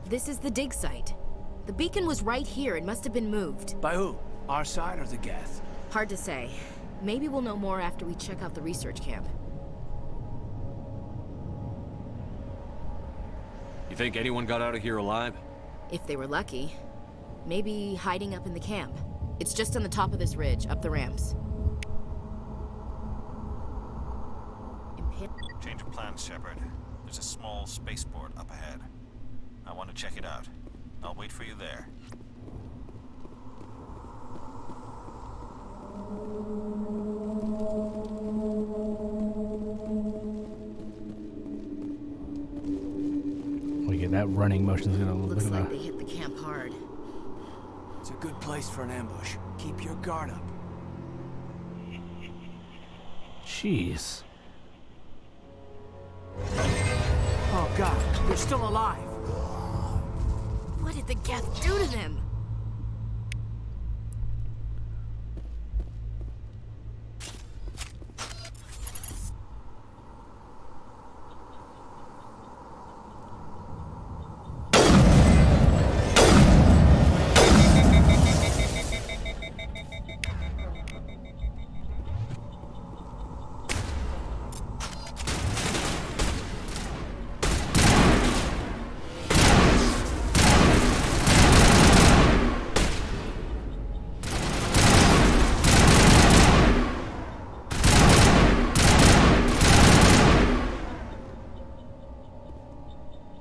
This is the dig site. The beacon was right here. It must have been moved. By who? Our side or the Geth? Hard to say. Maybe we'll know more after we check out the research camp. You think anyone got out of here alive? If they were lucky. Maybe hiding up in the camp. It's just on the top of this ridge, up the ramps. Change of plans, Shepard. There's a small spaceport up ahead. I want to check it out. I'll wait for you there. We get that running motion's gonna Looks look like they hit the camp hard. It's a good place for an ambush. Keep your guard up. Jeez. Oh God, they're still alive. What did the Geth do to them?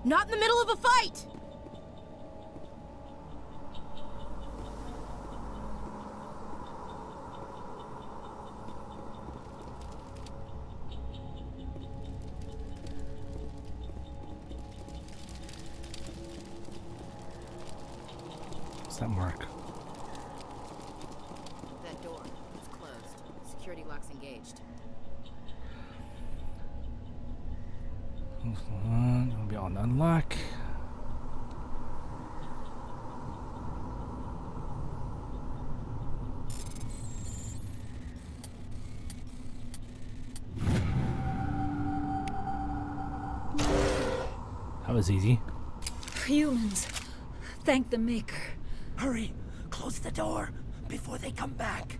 Not in the middle of a fight! What's that mark? That door. It's closed. Security lock's engaged. Gonna be on unlock. That was easy. Humans. Thank the Maker. Hurry! Close the door before they come back.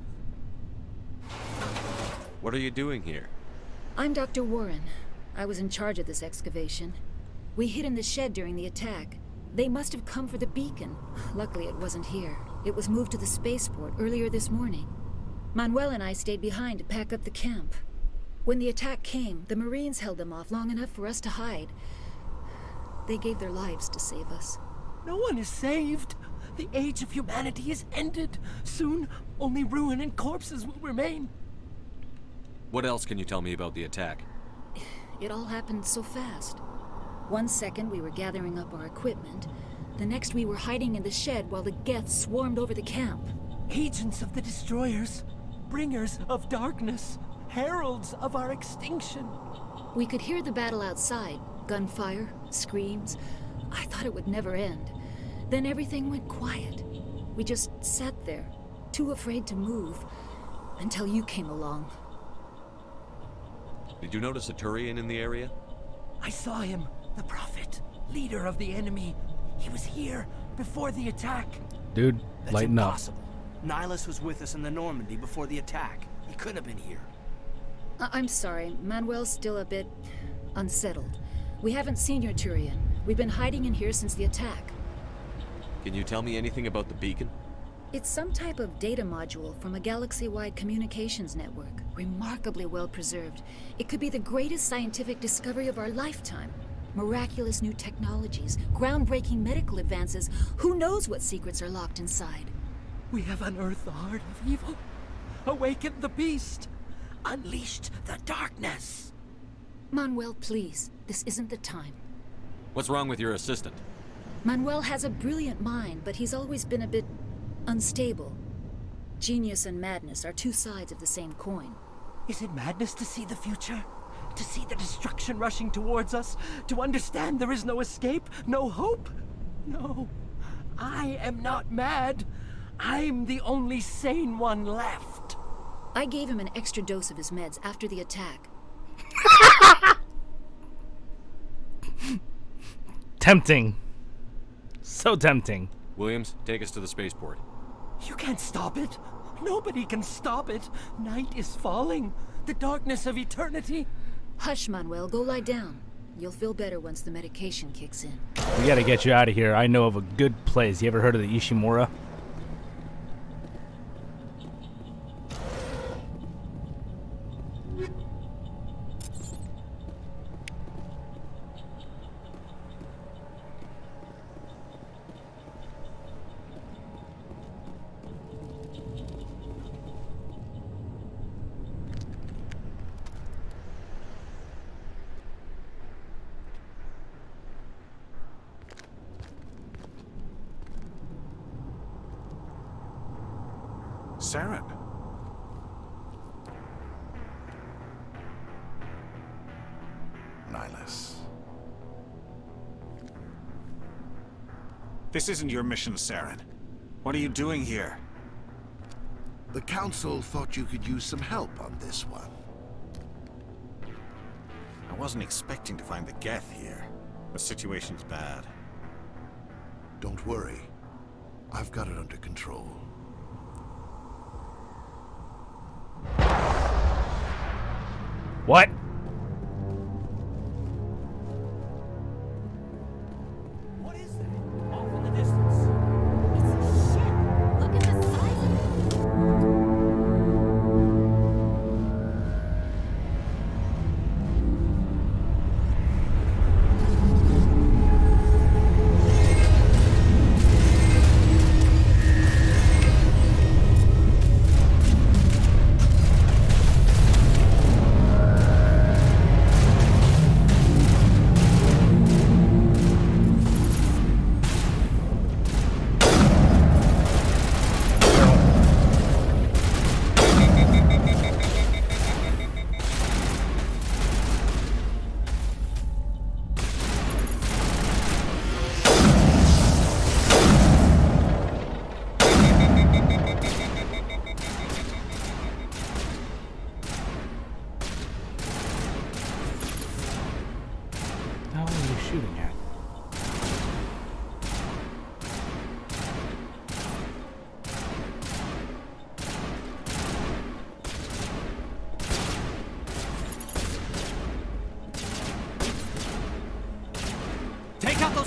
What are you doing here? I'm Dr. Warren. I was in charge of this excavation. We hid in the shed during the attack. They must have come for the beacon. Luckily, it wasn't here. It was moved to the spaceport earlier this morning. Manuel and I stayed behind to pack up the camp. When the attack came, the Marines held them off long enough for us to hide. They gave their lives to save us. No one is saved. The age of humanity is ended. Soon, only ruin and corpses will remain. What else can you tell me about the attack? It all happened so fast. 1 second we were gathering up our equipment. The next we were hiding in the shed while the Geth swarmed over the camp. Agents of the destroyers, bringers of darkness, heralds of our extinction. We could hear the battle outside. Gunfire, screams. I thought it would never end. Then everything went quiet. We just sat there, too afraid to move, until you came along. Did you notice a Turian in the area? I saw him, the Prophet, leader of the enemy. He was here before the attack. Dude, That's lighten impossible. Nihilus was with us in the Normandy before the attack. He couldn't have been here. I'm sorry, Manuel's still a bit unsettled. We haven't seen your Turian. We've been hiding in here since the attack. Can you tell me anything about the beacon? It's some type of data module from a galaxy-wide communications network. Remarkably well preserved. It could be the greatest scientific discovery of our lifetime. Miraculous new technologies, groundbreaking medical advances. Who knows what secrets are locked inside? We have unearthed the heart of evil, awakened the beast, unleashed the darkness. Manuel, please. This isn't the time. What's wrong with your assistant? Manuel has a brilliant mind, but he's always been a bit unstable. Genius and madness are two sides of the same coin. Is it madness to see the future? To see the destruction rushing towards us? To understand there is no escape? No hope? No. I am not mad. I'm the only sane one left. I gave him an extra dose of his meds after the attack. Tempting. So tempting. Williams, take us to the spaceport. You can't stop it. Nobody can stop it. Night is falling. The darkness of eternity. Hush, Manuel. Go lie down. You'll feel better once the medication kicks in. We gotta get you out of here. I know of a good place. You ever heard of the Ishimura? Saren. Nihilus. This isn't your mission, Saren. What are you doing here? The Council thought you could use some help on this one. I wasn't expecting to find the Geth here. The situation's bad. Don't worry. I've got it under control. What? What is that? Off in the distance. It's a ship. Look at the size of it.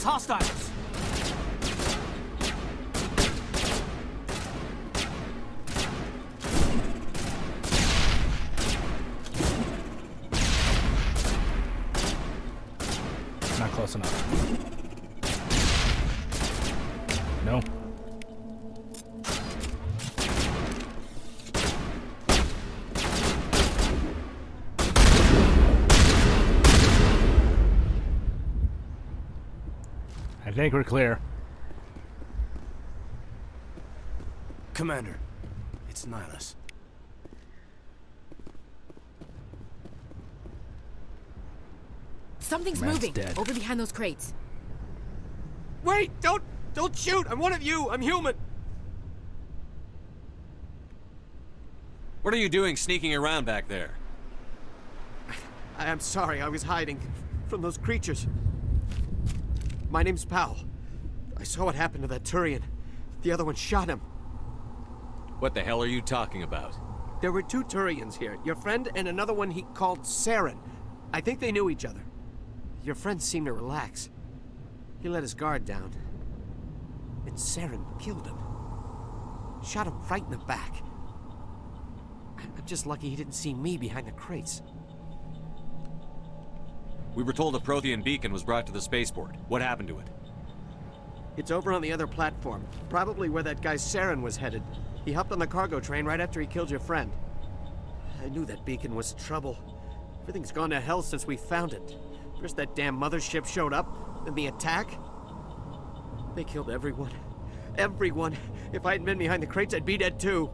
those hostiles! Not close enough. No. I think we're clear. Commander, it's Nihilus. Something's Man's moving dead. over behind those crates. Wait! Don't shoot! I'm one of you! I'm human! What are you doing sneaking around back there? I'm sorry, I was hiding from those creatures. My name's Powell. I saw what happened to that Turian. The other one shot him. What the hell are you talking about? There were 2 Turians here. Your friend and another one he called Saren. I think they knew each other. Your friend seemed to relax. He let his guard down. And Saren killed him. Shot him right in the back. I'm just lucky he didn't see me behind the crates. We were told a Prothean beacon was brought to the spaceport. What happened to it? It's over on the other platform. Probably where that guy Saren was headed. He hopped on the cargo train right after he killed your friend. I knew that beacon was trouble. Everything's gone to hell since we found it. First that damn mothership showed up, then the attack. They killed everyone. Everyone. If I hadn't been behind the crates, I'd be dead too.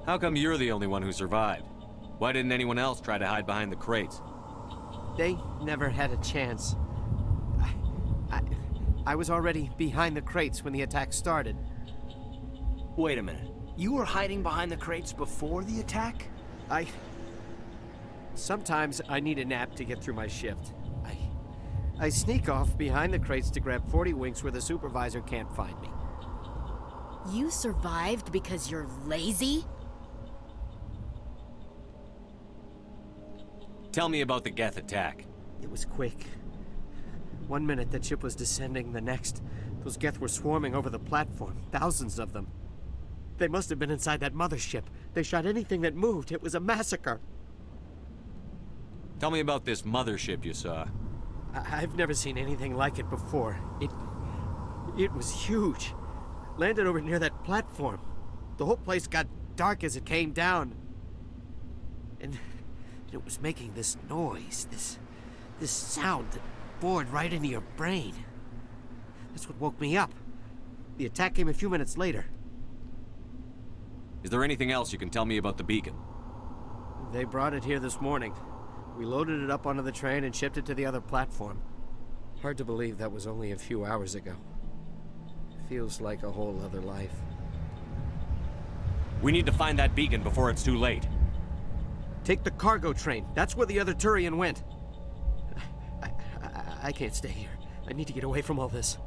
How come you're the only one who survived? Why didn't anyone else try to hide behind the crates? They never had a chance. I was already behind the crates when the attack started. Wait a minute. You were hiding behind the crates before the attack? Sometimes I need a nap to get through my shift. I sneak off behind the crates to grab 40 winks where the supervisor can't find me. You survived because you're lazy? Tell me about the Geth attack. It was quick. 1 minute the ship was descending, the next, those Geth were swarming over the platform. Thousands of them. They must have been inside that mothership. They shot anything that moved. It was a massacre. Tell me about this mothership you saw. I've never seen anything like it before. It was huge. Landed over near that platform. The whole place got dark as it came down. And it was making this noise, this sound that bored right into your brain. That's what woke me up. The attack came a few minutes later. Is there anything else you can tell me about the beacon? They brought it here this morning. We loaded it up onto the train and shipped it to the other platform. Hard to believe that was only a few hours ago. Feels like a whole other life. We need to find that beacon before it's too late. Take the cargo train. That's where the other Turian went. I can't stay here. I need to get away from all this.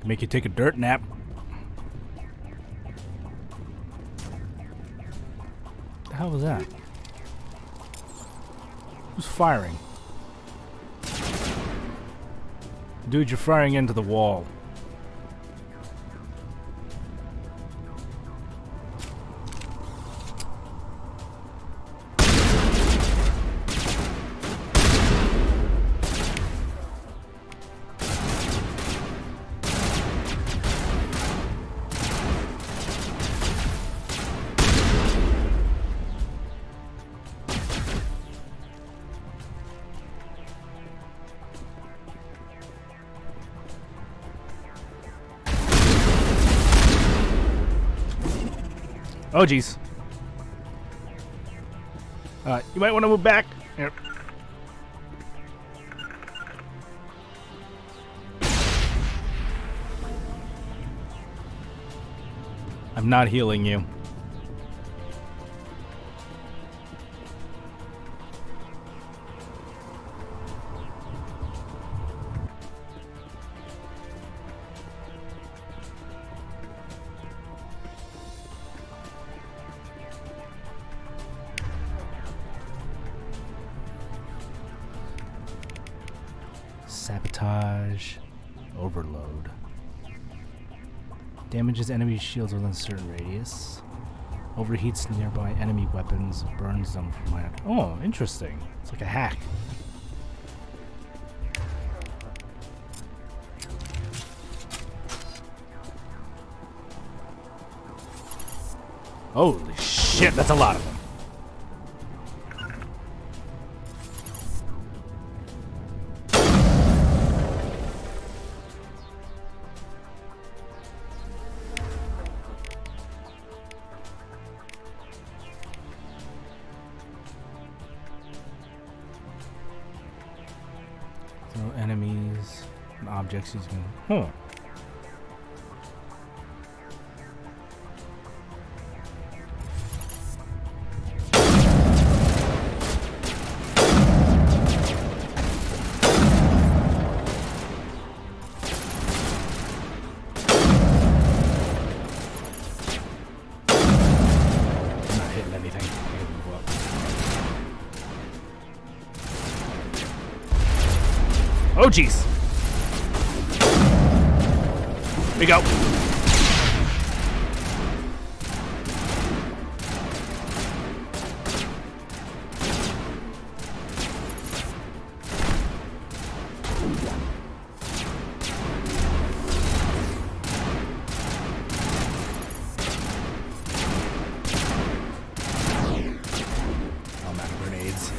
Make you take a dirt nap. What the hell was that? Who's firing? Dude, you're firing into the wall. Oh, jeez. You might want to move back. Here. I'm not healing you. Sabotage. Overload. Damages enemy shields within a certain radius. Overheats nearby enemy weapons. Burns them from my... Oh, interesting. It's like a hack. Holy shit, that's a lot of them. Throw enemies and objects using... Huh. Oh, jeez. Here we go. Oh, man, grenades.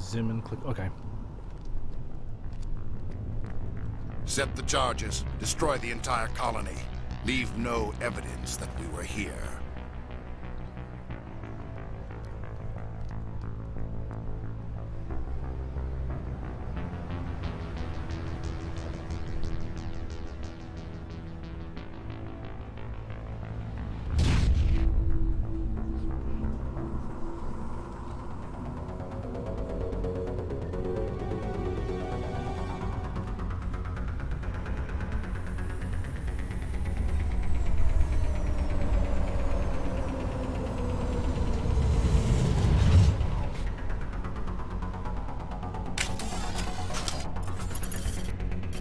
Zoom and click. Okay. Set the charges. Destroy the entire colony. Leave no evidence that we were here.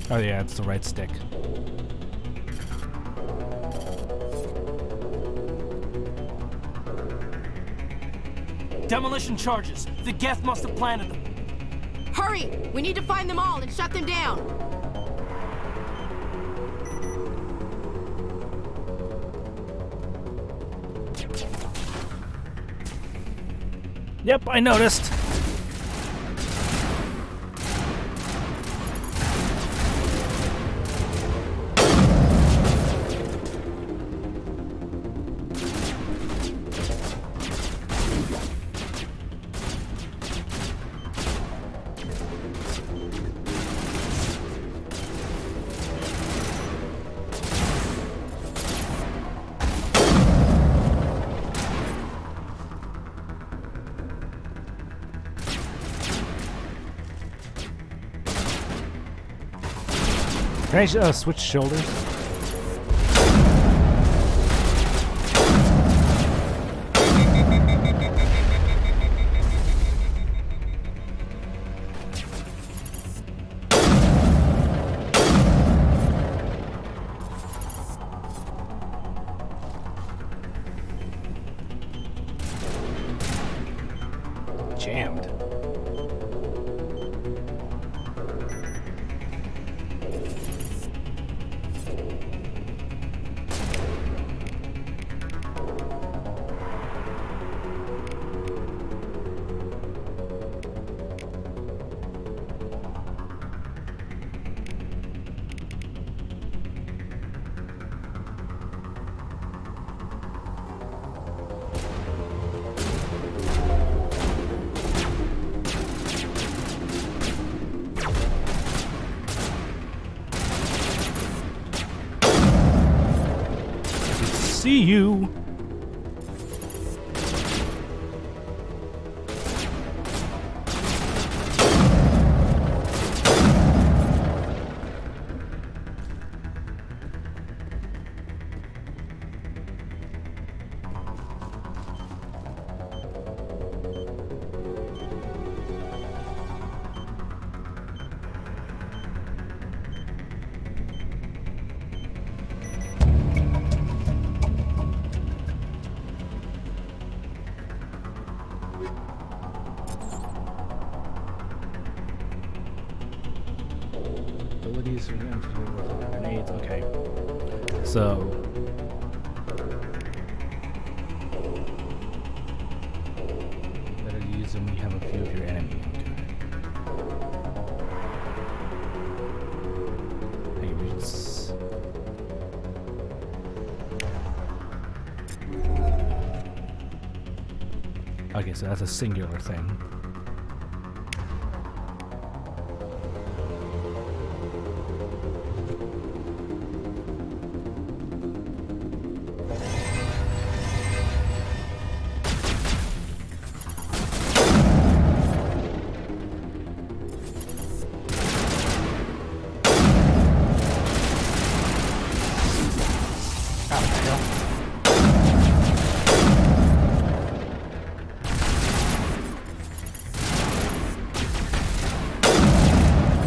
Oh yeah, it's the right stick. Demolition charges. The Geth must have planted them. Hurry! We need to find them all and shut them down. Yep, I noticed. Can I switch shoulders? Jammed. See you. Abilities with grenades. Okay. So better to use them when you have a few of your enemy. Okay. Maybe it's okay, so that's a singular thing.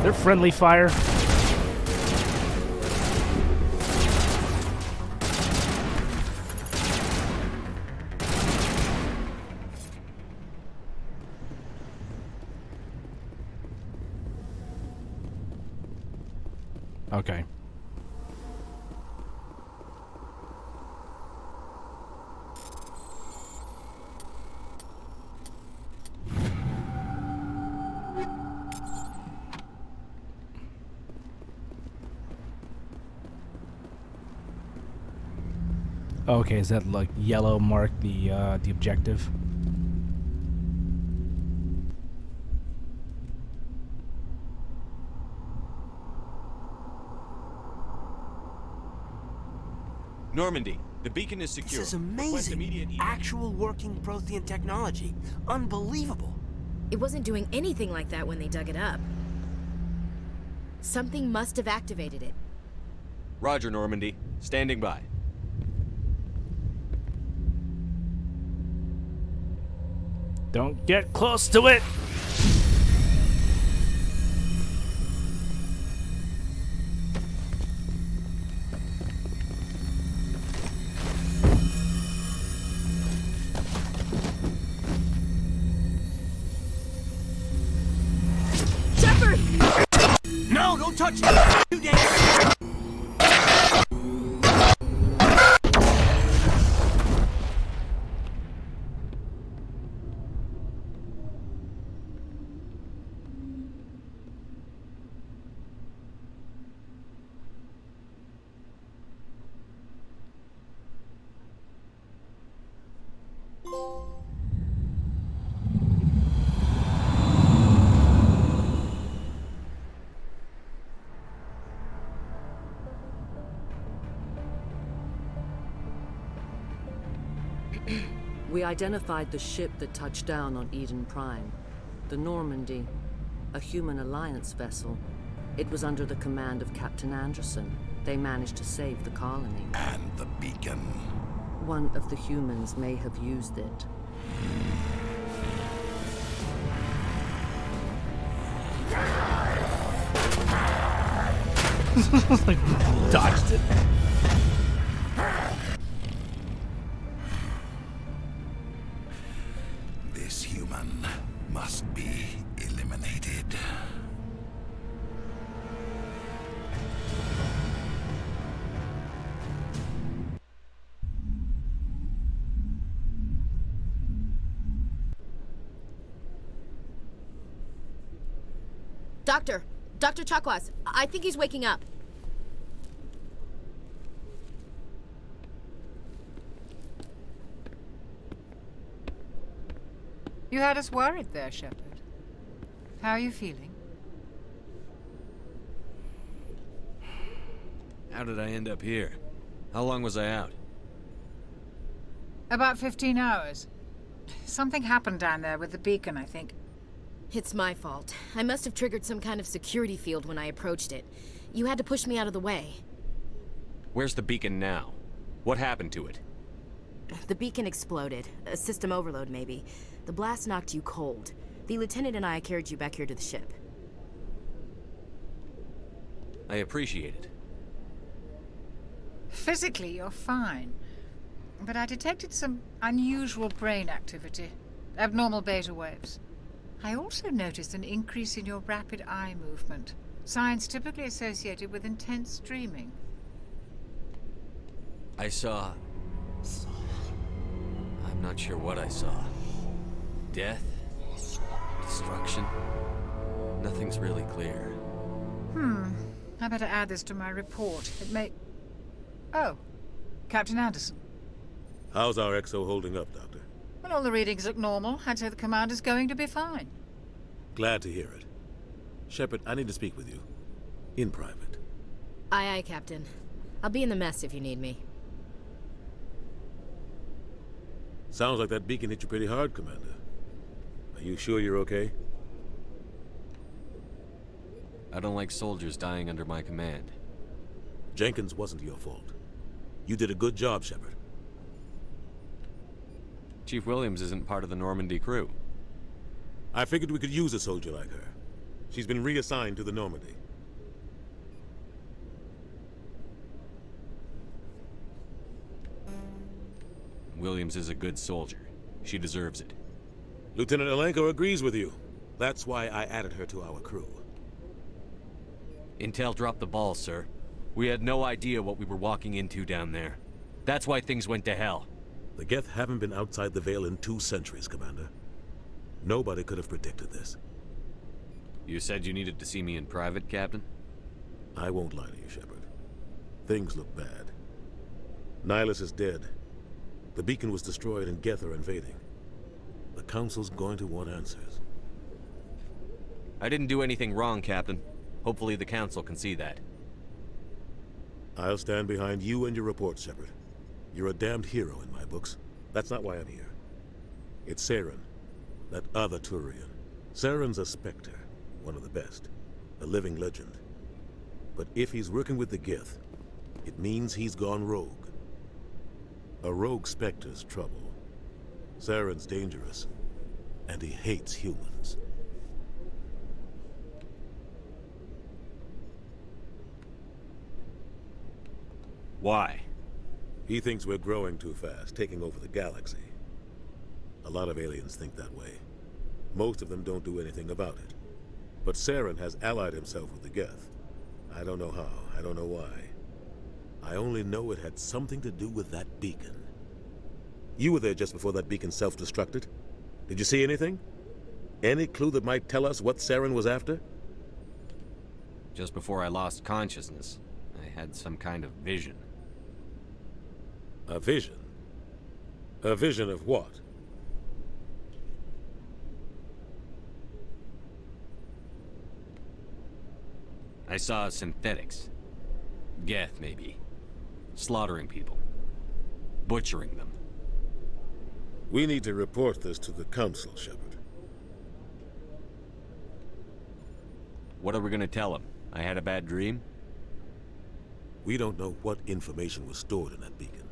They're friendly fire. Okay. Okay, is that like yellow mark the objective? Normandy, the beacon is secure. This is amazing. Actual working Prothean technology. Unbelievable. It wasn't doing anything like that when they dug it up. Something must have activated it. Roger, Normandy. Standing by. Don't get close to it! Shepard! No, don't touch it! Too dangerous! We identified the ship that touched down on Eden Prime. The Normandy, a human alliance vessel. It was under the command of Captain Anderson. They managed to save the colony. And the beacon. One of the humans may have used it. Like, dodged it. This human must be eliminated. Dr. Chakwas, I think he's waking up. You had us worried there, Shepard. How are you feeling? How did I end up here? How long was I out? About 15 hours. Something happened down there with the beacon, I think. It's my fault. I must have triggered some kind of security field when I approached it. You had to push me out of the way. Where's the beacon now? What happened to it? The beacon exploded. A system overload, maybe. The blast knocked you cold. The lieutenant and I carried you back here to the ship. I appreciate it. Physically, you're fine. But I detected some unusual brain activity. Abnormal beta waves. I also noticed an increase in your rapid eye movement. Signs typically associated with intense dreaming. I saw... I'm not sure what I saw. Death? Destruction? Nothing's really clear. I better add this to my report. It may... Oh, Captain Anderson. How's our XO holding up, Doctor? Well, all the readings look normal. I'd say the commander's going to be fine. Glad to hear it. Shepard, I need to speak with you. In private. Aye, aye, Captain. I'll be in the mess if you need me. Sounds like that beacon hit you pretty hard, Commander. Are you sure you're okay? I don't like soldiers dying under my command. Jenkins wasn't your fault. You did a good job, Shepard. Chief Williams isn't part of the Normandy crew. I figured we could use a soldier like her. She's been reassigned to the Normandy. Williams is a good soldier. She deserves it. Lieutenant Alenko agrees with you. That's why I added her to our crew. Intel dropped the ball, sir. We had no idea what we were walking into down there. That's why things went to hell. The Geth haven't been outside the Veil in 2 centuries, Commander. Nobody could have predicted this. You said you needed to see me in private, Captain? I won't lie to you, Shepard. Things look bad. Nihilus is dead. The beacon was destroyed and Geth are invading. The Council's going to want answers. I didn't do anything wrong, Captain. Hopefully the Council can see that. I'll stand behind you and your report, Shepard. You're a damned hero in my books. That's not why I'm here. It's Saren, that other Turian. Saren's a Spectre, one of the best, a living legend. But if he's working with the Geth, it means he's gone rogue. A rogue Spectre's trouble. Saren's dangerous, and he hates humans. Why? He thinks we're growing too fast, taking over the galaxy. A lot of aliens think that way. Most of them don't do anything about it. But Saren has allied himself with the Geth. I don't know how, I don't know why. I only know it had something to do with that beacon. You were there just before that beacon self-destructed. Did you see anything? Any clue that might tell us what Saren was after? Just before I lost consciousness, I had some kind of vision. A vision? A vision of what? I saw synthetics. Geth, maybe. Slaughtering people. Butchering them. We need to report this to the Council, Shepard. What are we gonna tell them? I had a bad dream? We don't know what information was stored in that beacon.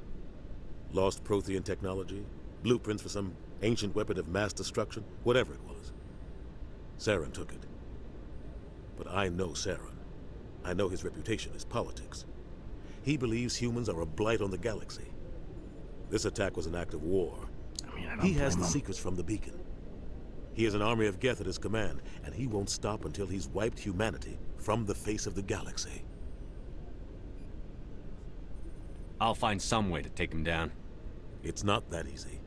Lost Prothean technology, blueprints for some ancient weapon of mass destruction, whatever it was. Saren took it. But I know Saren. I know his reputation is politics. He believes humans are a blight on the galaxy. This attack was an act of war. He has the secrets from the beacon. He has an army of Geth at his command, and he won't stop until he's wiped humanity from the face of the galaxy. I'll find some way to take him down. It's not that easy.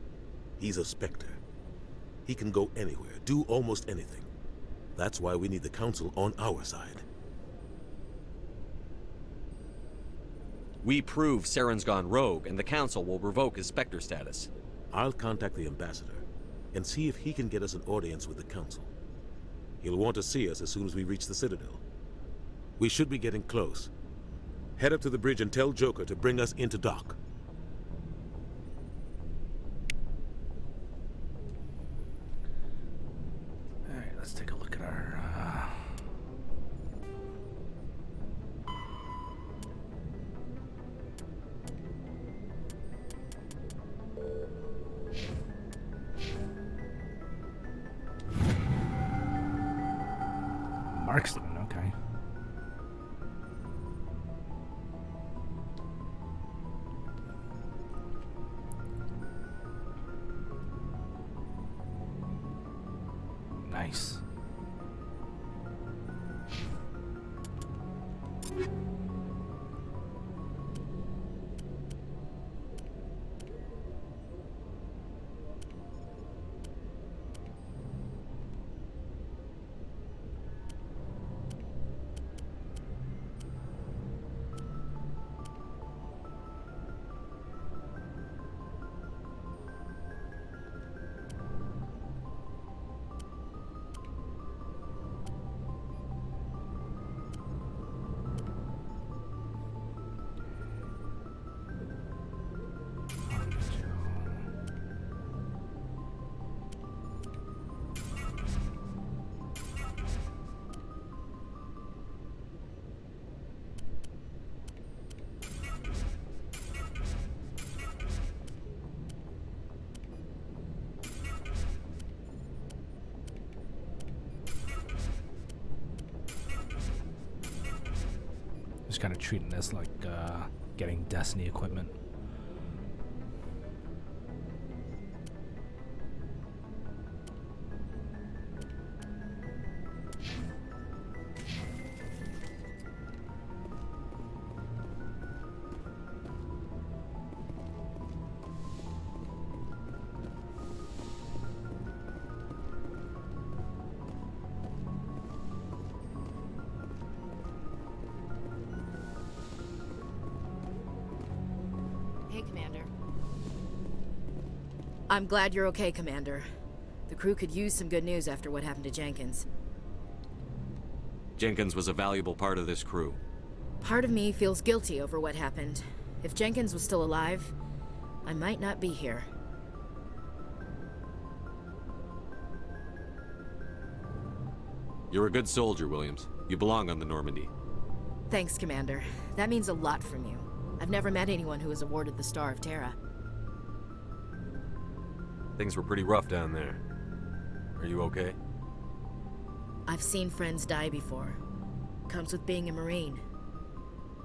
He's a Spectre. He can go anywhere, do almost anything. That's why we need the Council on our side. We prove Saren's gone rogue, and the Council will revoke his Spectre status. I'll contact the Ambassador and see if he can get us an audience with the Council. He'll want to see us as soon as we reach the Citadel. We should be getting close. Head up to the bridge and tell Joker to bring us into dock. Alright, let's take a look at our... Marksman, okay. Nice. Just kind of treating this like getting Destiny equipment. I'm glad you're okay, Commander. The crew could use some good news after what happened to Jenkins. Jenkins was a valuable part of this crew. Part of me feels guilty over what happened. If Jenkins was still alive, I might not be here. You're a good soldier, Williams. You belong on the Normandy. Thanks, Commander. That means a lot from you. I've never met anyone who was awarded the Star of Terra. Things were pretty rough down there. Are you okay? I've seen friends die before. Comes with being a Marine.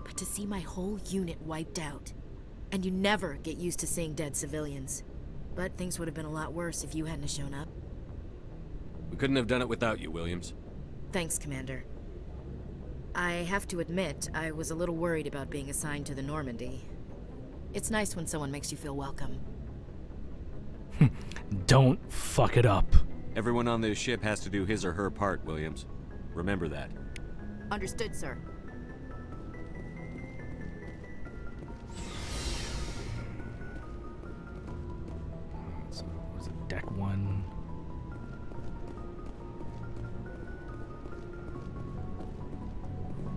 But to see my whole unit wiped out, and you never get used to seeing dead civilians. But things would have been a lot worse if you hadn't shown up. We couldn't have done it without you, Williams. Thanks, Commander. I have to admit, I was a little worried about being assigned to the Normandy. It's nice when someone makes you feel welcome. Don't fuck it up. Everyone on this ship has to do his or her part, Williams. Remember that. Understood, sir. So, was it deck 1?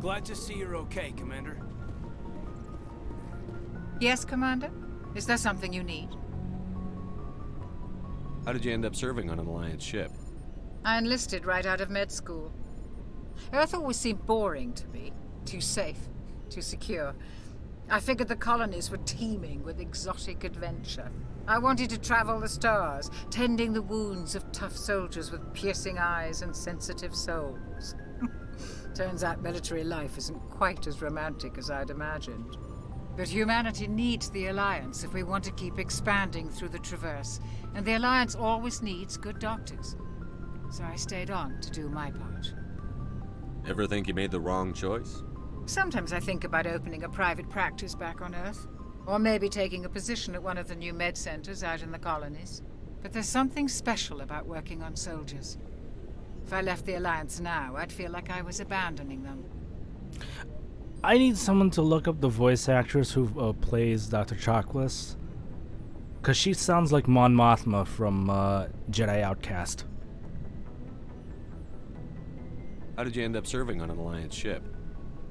Glad to see you're okay, Commander. Yes, Commander? Is there something you need? How did you end up serving on an Alliance ship? I enlisted right out of med school. Earth always seemed boring to me. Too safe, too secure. I figured the colonies were teeming with exotic adventure. I wanted to travel the stars, tending the wounds of tough soldiers with piercing eyes and sensitive souls. Turns out military life isn't quite as romantic as I'd imagined. But humanity needs the Alliance if we want to keep expanding through the Traverse, and the Alliance always needs good doctors. So I stayed on to do my part. Ever think you made the wrong choice? Sometimes I think about opening a private practice back on Earth. Or maybe taking a position at one of the new med centers out in the colonies. But there's something special about working on soldiers. If I left the Alliance now, I'd feel like I was abandoning them. I need someone to look up the voice actress who plays Dr. Chocolates. Because she sounds like Mon Mothma from Jedi Outcast. How did you end up serving on an Alliance ship?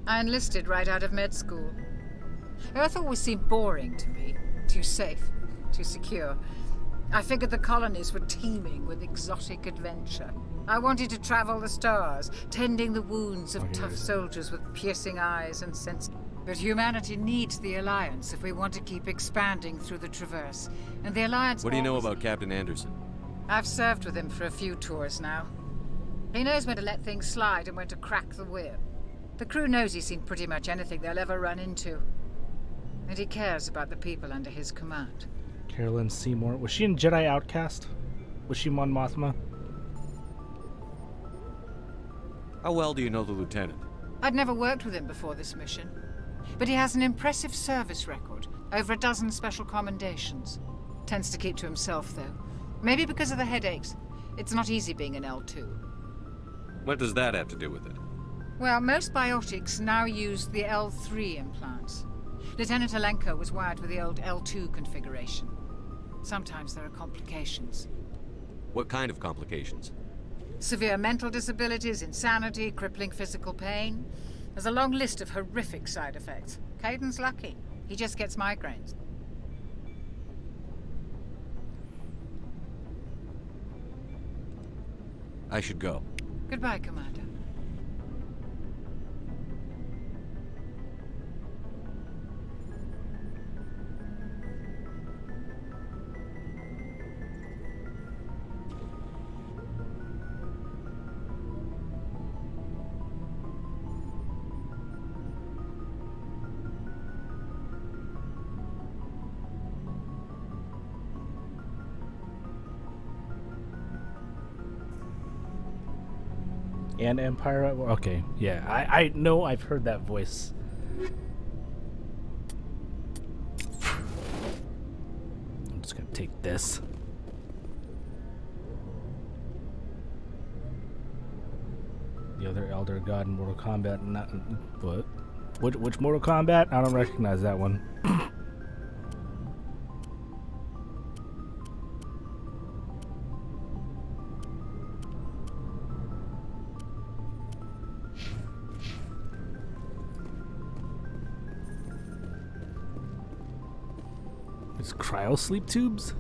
I enlisted right out of med school. Earth always seemed boring to me. Too safe, too secure. I figured the colonies were teeming with exotic adventure. I wanted to travel the stars, tending the wounds of tough soldiers with piercing eyes and sense. But humanity needs the Alliance if we want to keep expanding through the Traverse. And the Alliance... What do you know about Captain Anderson? I've served with him for a few tours now. He knows when to let things slide and when to crack the whip. The crew knows he's seen pretty much anything they'll ever run into. And he cares about the people under his command. Carolyn Seymour. Was she in Jedi Outcast? Was she Mon Mothma? How well do you know the lieutenant? I'd never worked with him before this mission. But he has an impressive service record. Over a dozen special commendations. Tends to keep to himself, though. Maybe because of the headaches. It's not easy being an L2. What does that have to do with it? Well, most biotics now use the L3 implants. Lieutenant Alenko was wired with the old L2 configuration. Sometimes there are complications. What kind of complications? Severe mental disabilities, insanity, crippling physical pain. There's a long list of horrific side effects. Caden's lucky. He just gets migraines. I should go. Goodbye, Commander. And Empire. Okay, yeah, I know I've heard that voice. I'm just gonna take this. The other Elder God in Mortal Kombat. Not what? Which Mortal Kombat? I don't recognize that one. It's cryo sleep tubes?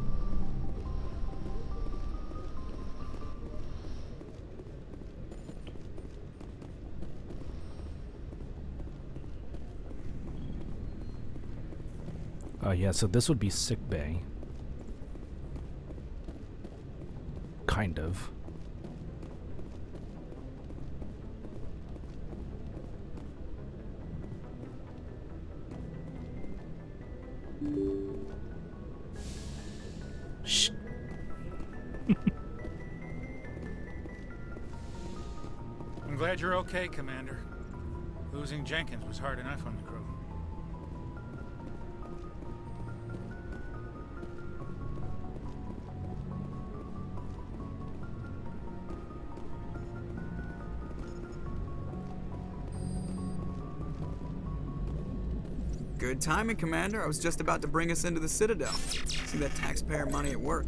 Oh yeah, so this would be sick bay. Kind of. Shh. I'm glad you're okay, Commander. Losing Jenkins was hard enough on the crew. Good timing, Commander. I was just about to bring us into the Citadel. See that taxpayer money at work.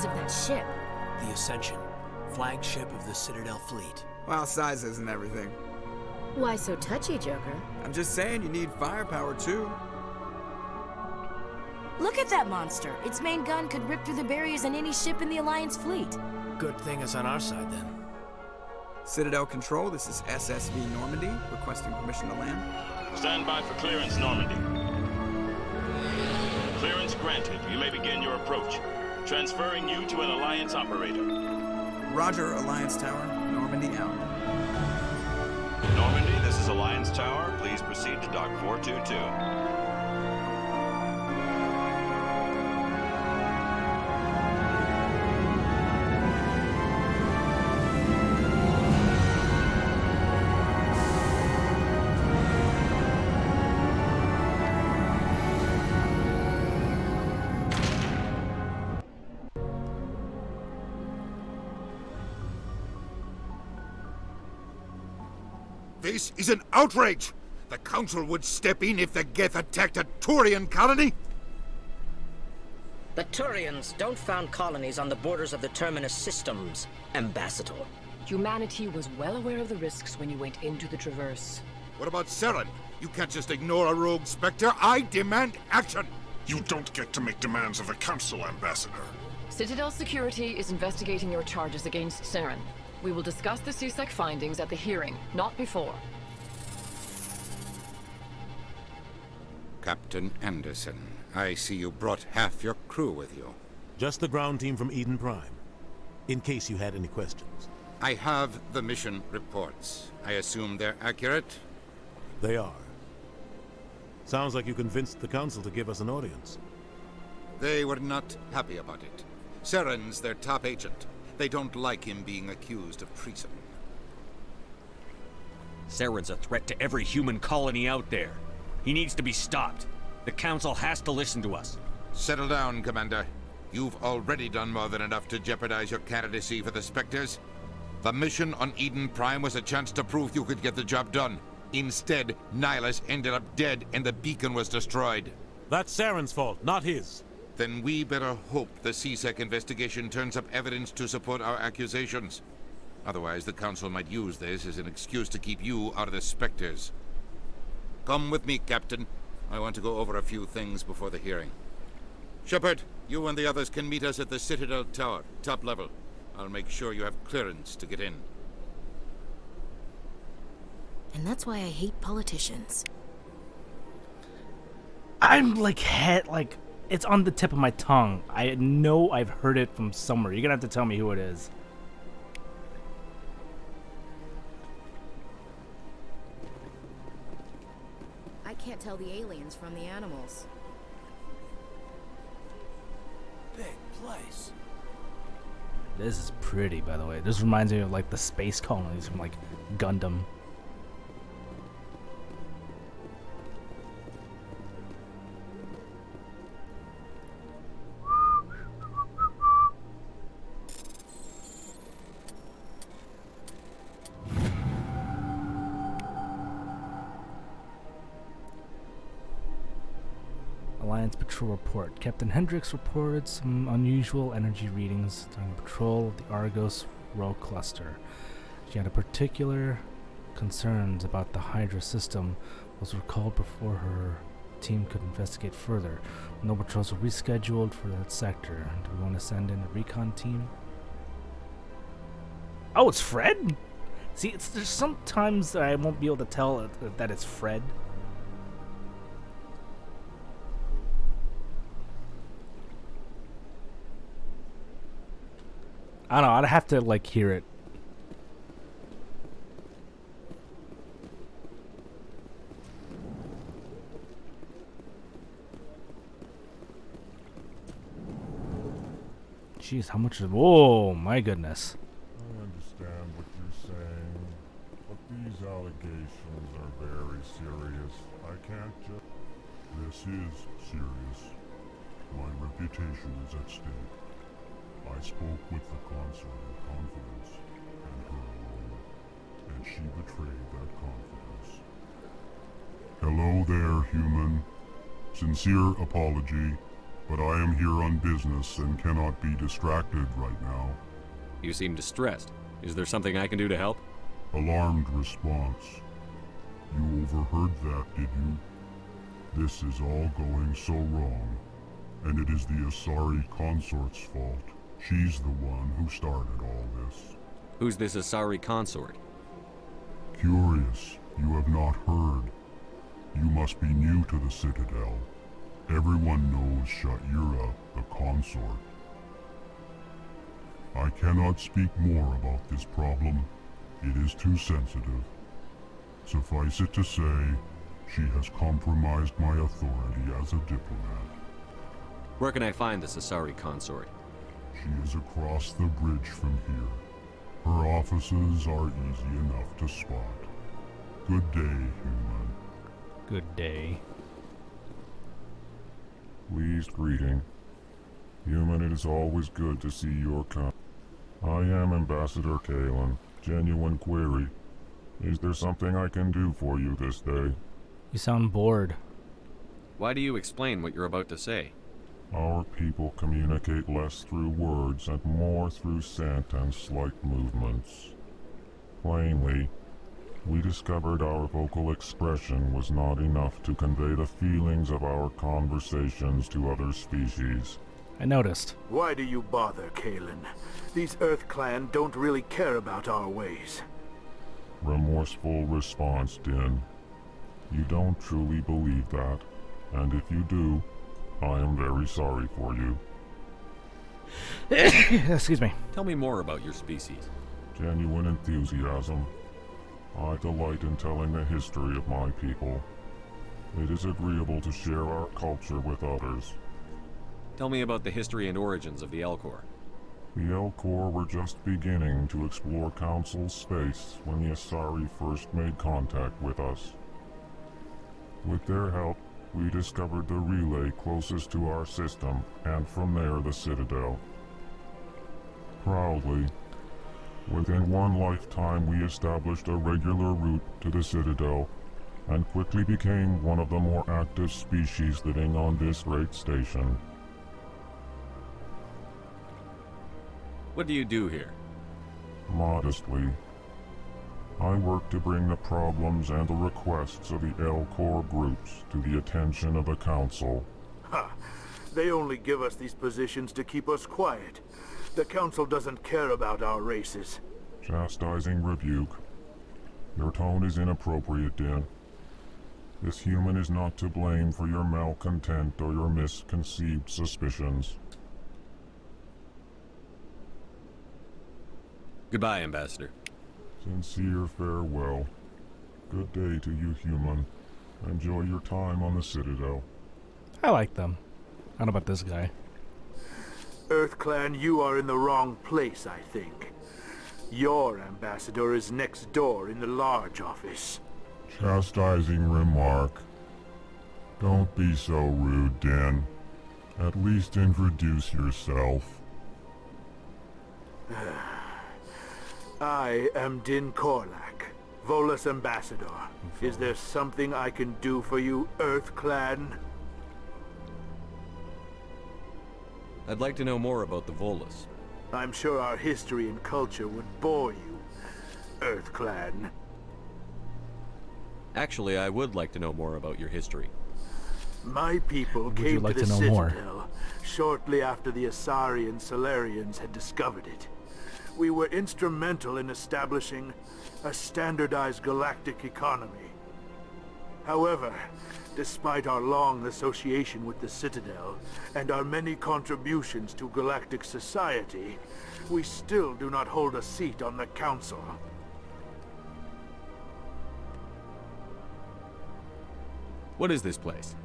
of that ship? The Ascension, flagship of the Citadel fleet. Well, size isn't everything. Why so touchy, Joker? I'm just saying you need firepower too. Look at that monster. Its main gun could rip through the barriers in any ship in the Alliance fleet. Good thing it's on our side then. Citadel Control, this is SSV Normandy, requesting permission to land. Stand by for clearance, Normandy. Clearance granted. You may begin your approach. Transferring you to an Alliance operator. Roger, Alliance Tower. Normandy out. Normandy, this is Alliance Tower. Please proceed to Dock 422. This is an outrage! The Council would step in if the Geth attacked a Turian colony? The Turians don't found colonies on the borders of the Terminus systems, Ambassador. Humanity was well aware of the risks when you went into the Traverse. What about Saren? You can't just ignore a rogue Spectre. I demand action! You don't get to make demands of the Council, Ambassador. Citadel Security is investigating your charges against Saren. We will discuss the CSEC findings at the hearing, not before. Captain Anderson, I see you brought half your crew with you. Just the ground team from Eden Prime, in case you had any questions. I have the mission reports. I assume they're accurate? They are. Sounds like you convinced the Council to give us an audience. They were not happy about it. Saren's their top agent. They don't like him being accused of treason. Saren's a threat to every human colony out there. He needs to be stopped. The Council has to listen to us. Settle down, Commander. You've already done more than enough to jeopardize your candidacy for the Spectres. The mission on Eden Prime was a chance to prove you could get the job done. Instead, Nihilus ended up dead and the beacon was destroyed. That's Saren's fault, not his. Then we better hope the CSEC investigation turns up evidence to support our accusations. Otherwise, the Council might use this as an excuse to keep you out of the Spectres. Come with me, Captain. I want to go over a few things before the hearing. Shepard, you and the others can meet us at the Citadel Tower, top level. I'll make sure you have clearance to get in. And that's why I hate politicians. I'm it's on the tip of my tongue. I know I've heard it from somewhere. You're gonna have to tell me who it is. I can't tell the aliens from the animals. Big place. This is pretty, by the way. This reminds me of like the space colonies from like Gundam. Alliance Patrol Report. Captain Hendricks reported some unusual energy readings during patrol of the Argos Row Cluster. She had a particular concerns about the Hydra system was recalled before her team could investigate further. No patrols were rescheduled for that sector. Do we want to send in a recon team? Oh, it's Fred? See, there's sometimes I won't be able to tell that it's Fred. I don't know, I'd have to like hear it. Jeez, how much is... Whoa, my goodness. I understand what you're saying, but these allegations are very serious. I can't just... This is serious. My reputation is at stake. I spoke with the Consort in confidence, and her alone, and she betrayed that confidence. Hello there, human. Sincere apology. but I am here on business and cannot be distracted right now. You seem distressed. Is there something I can do to help? Alarmed response. You overheard that, did you? This is all going so wrong, and it is the Asari consort's fault. She's the one who started all this. Who's this Asari consort? Curious, you have not heard. You must be new to the Citadel. Everyone knows Sha'ira, the consort. I cannot speak more about this problem. It is too sensitive. Suffice it to say, she has compromised my authority as a diplomat. Where can I find this Asari consort? She is across the bridge from here. Her offices are easy enough to spot. Good day, human. Good day. Pleased greeting. Human, it is always good to see your kind. I am Ambassador Kalen. Genuine query. Is there something I can do for you this day? You sound bored. Why do you explain what you're about to say? Our people communicate less through words and more through scent and slight movements. Plainly, we discovered our vocal expression was not enough to convey the feelings of our conversations to other species. I noticed. Why do you bother, Kalen? These Earth Clan don't really care about our ways. Remorseful response, Din. You don't truly believe that, and if you do, I am very sorry for you. Excuse me. Tell me more about your species. Genuine enthusiasm. I delight in telling the history of my people. It is agreeable to share our culture with others. Tell me about the history and origins of the Elcor. The Elcor were just beginning to explore Council space when the Asari first made contact with us. With their help, we discovered the relay closest to our system, and from there the Citadel. Proudly, within one lifetime we established a regular route to the Citadel, and quickly became one of the more active species living on this great station. What do you do here? Modestly, I work to bring the problems and the requests of the Elcor groups to the attention of the Council. Ha! They only give us these positions to keep us quiet. The Council doesn't care about our races. Chastising rebuke. Your tone is inappropriate, Din. This human is not to blame for your malcontent or your misconceived suspicions. Goodbye, Ambassador. Sincere farewell. Good day to you, human. Enjoy your time on the Citadel. I like them. I don't know about this guy. Earth Clan, you are in the wrong place, I think. Your ambassador is next door in the large office. Chastising remark. Don't be so rude, Din. At least introduce yourself. I am Din Korlak, Volus Ambassador. Is there something I can do for you, Earth Clan? I'd like to know more about the Volus. I'm sure our history and culture would bore you, Earth Clan. Actually, I would like to know more about your history. My people came to the Citadel shortly after the Asari and Solarians had discovered it. We were instrumental in establishing a standardized galactic economy. However, despite our long association with the Citadel and our many contributions to galactic society, we still do not hold a seat on the Council. What is this place?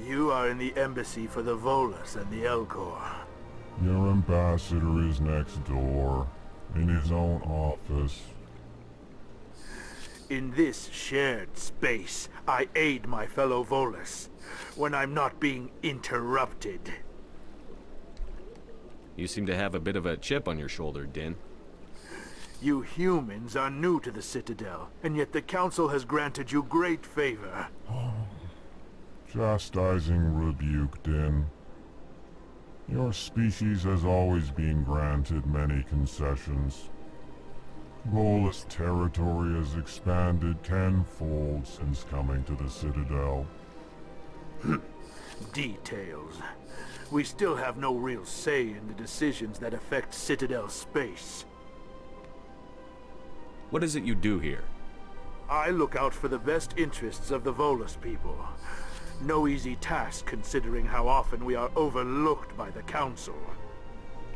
You are in the embassy for the Volus and the Elcor. Your ambassador is next door, in his own office. In this shared space, I aid my fellow Volus when I'm not being interrupted. You seem to have a bit of a chip on your shoulder, Din. You humans are new to the Citadel, and yet the Council has granted you great favor. Chastising rebuke, Din. Your species has always been granted many concessions. Volus territory has expanded tenfold since coming to the Citadel. Details. We still have no real say in the decisions that affect Citadel space. What is it you do here? I look out for the best interests of the Volus people. No easy task considering how often we are overlooked by the Council.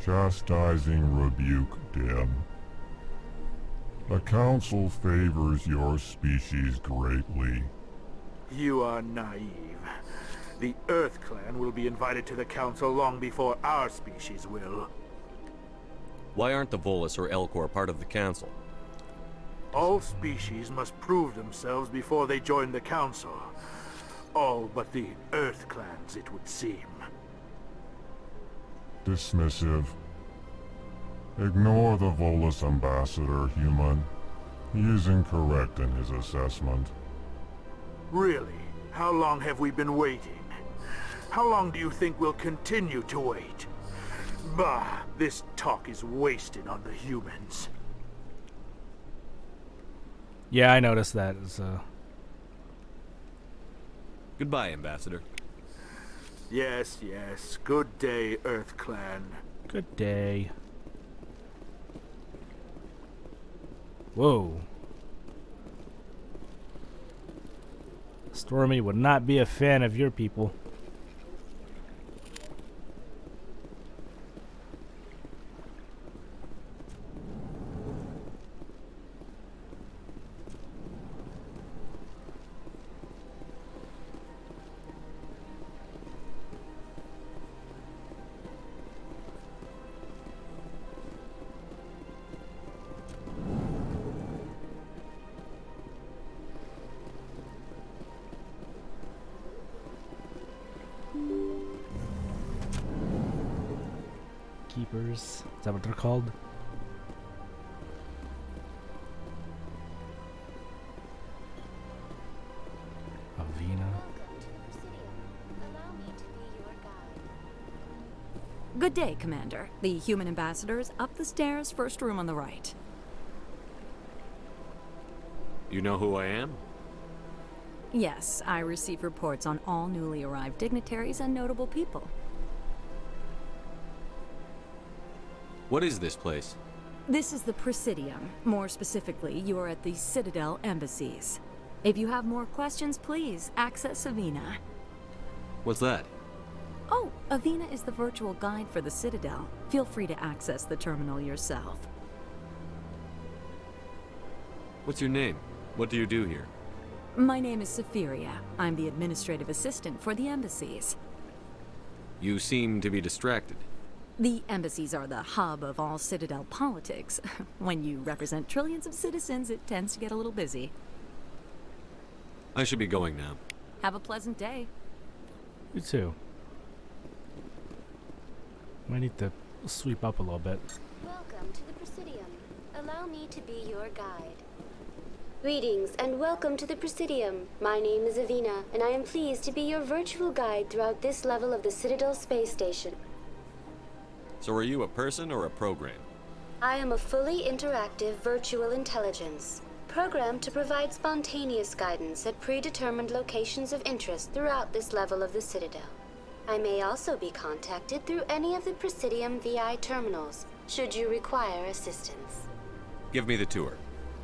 Chastising rebuke, Dim. The Council favors your species greatly. You are naive. The Earth Clan will be invited to the Council long before our species will. Why aren't the Volus or Elcor part of the Council? All species must prove themselves before they join the Council. All but the Earth Clans, it would seem. Dismissive. Ignore the Volus ambassador, human. He is incorrect in his assessment. Really? How long have we been waiting? How long do you think we'll continue to wait? Bah, this talk is wasted on the humans. Yeah, I noticed that. Goodbye, Ambassador. Yes, yes. Good day, Earth Clan. Good day. Whoa. Stormy would not be a fan of your people. Keepers. Is that what they're called? Avina. Good day, Commander. The human ambassador is up the stairs, first room on the right. You know who I am? Yes, I receive reports on all newly arrived dignitaries and notable people. What is this place? This is the Presidium. More specifically, you are at the Citadel embassies. If you have more questions, please access Avina. What's that? Oh, Avina is the virtual guide for the Citadel. Feel free to access the terminal yourself. What's your name? What do you do here? My name is Sephiria. I'm the administrative assistant for the embassies. You seem to be distracted. The embassies are the hub of all Citadel politics. When you represent trillions of citizens, it tends to get a little busy. I should be going now. Have a pleasant day. You too. Might need to sweep up a little bit. Welcome to the Presidium. Allow me to be your guide. Greetings and welcome to the Presidium. My name is Avina, and I am pleased to be your virtual guide throughout this level of the Citadel space station. So are you a person or a program? I am a fully interactive virtual intelligence, programmed to provide spontaneous guidance at predetermined locations of interest throughout this level of the Citadel. I may also be contacted through any of the Presidium VI terminals, should you require assistance. Give me the tour.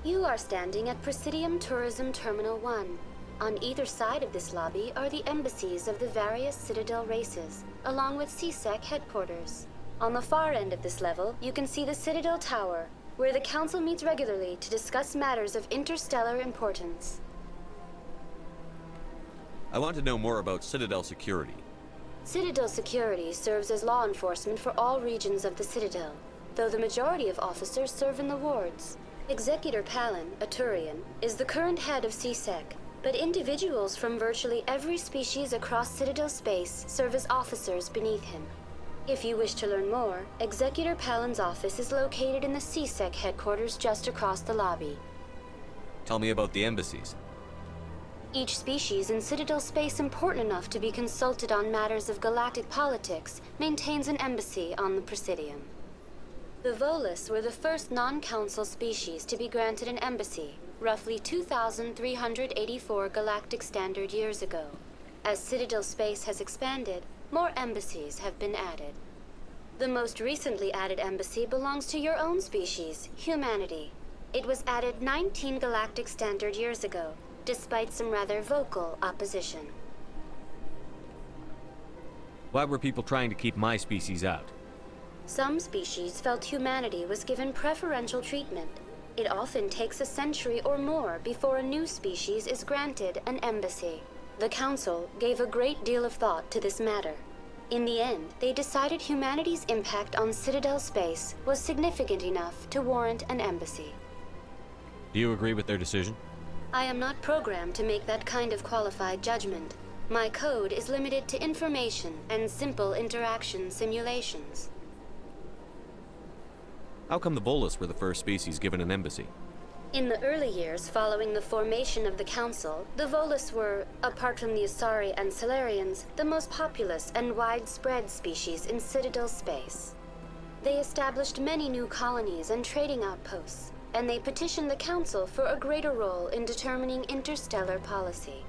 You are standing at Presidium Tourism Terminal 1. On either side of this lobby are the embassies of the various Citadel races, along with CSEC headquarters. On the far end of this level, you can see the Citadel Tower, where the Council meets regularly to discuss matters of interstellar importance. I want to know more about Citadel security. Citadel security serves as law enforcement for all regions of the Citadel, though the majority of officers serve in the wards. Executor Palin, a Turian, is the current head of CSEC, but individuals from virtually every species across Citadel space serve as officers beneath him. If you wish to learn more, Executor Palin's office is located in the CSEC headquarters just across the lobby. Tell me about the embassies. Each species in Citadel space important enough to be consulted on matters of galactic politics maintains an embassy on the Presidium. The Volus were the first non-council species to be granted an embassy, roughly 2,384 galactic standard years ago. As Citadel space has expanded, more embassies have been added. The most recently added embassy belongs to your own species, humanity. It was added 19 galactic standard years ago, despite some rather vocal opposition. Why were people trying to keep my species out? Some species felt humanity was given preferential treatment. It often takes a century or more before a new species is granted an embassy. The Council gave a great deal of thought to this matter. In the end, they decided humanity's impact on Citadel space was significant enough to warrant an embassy. Do you agree with their decision? I am not programmed to make that kind of qualified judgment. My code is limited to information and simple interaction simulations. How come the Volus were the first species given an embassy? In the early years following the formation of the Council, the Volus were, apart from the Asari and Solarians, the most populous and widespread species in Citadel space. They established many new colonies and trading outposts, and they petitioned the Council for a greater role in determining interstellar policy.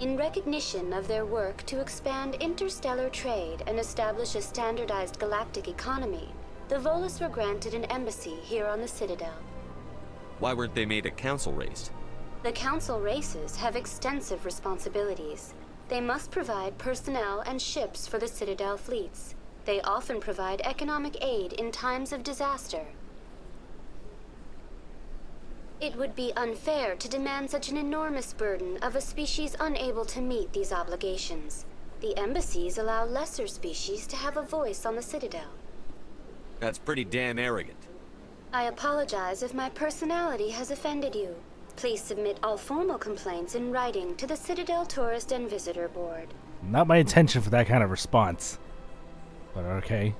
In recognition of their work to expand interstellar trade and establish a standardized galactic economy, the Volus were granted an embassy here on the Citadel. Why weren't they made a council race? The Council races have extensive responsibilities. They must provide personnel and ships for the Citadel fleets. They often provide economic aid in times of disaster. It would be unfair to demand such an enormous burden of a species unable to meet these obligations. The embassies allow lesser species to have a voice on the Citadel. That's pretty damn arrogant. I apologize if my personality has offended you. Please submit all formal complaints in writing to the Citadel Tourist and Visitor Board. Not my intention for that kind of response. But okay.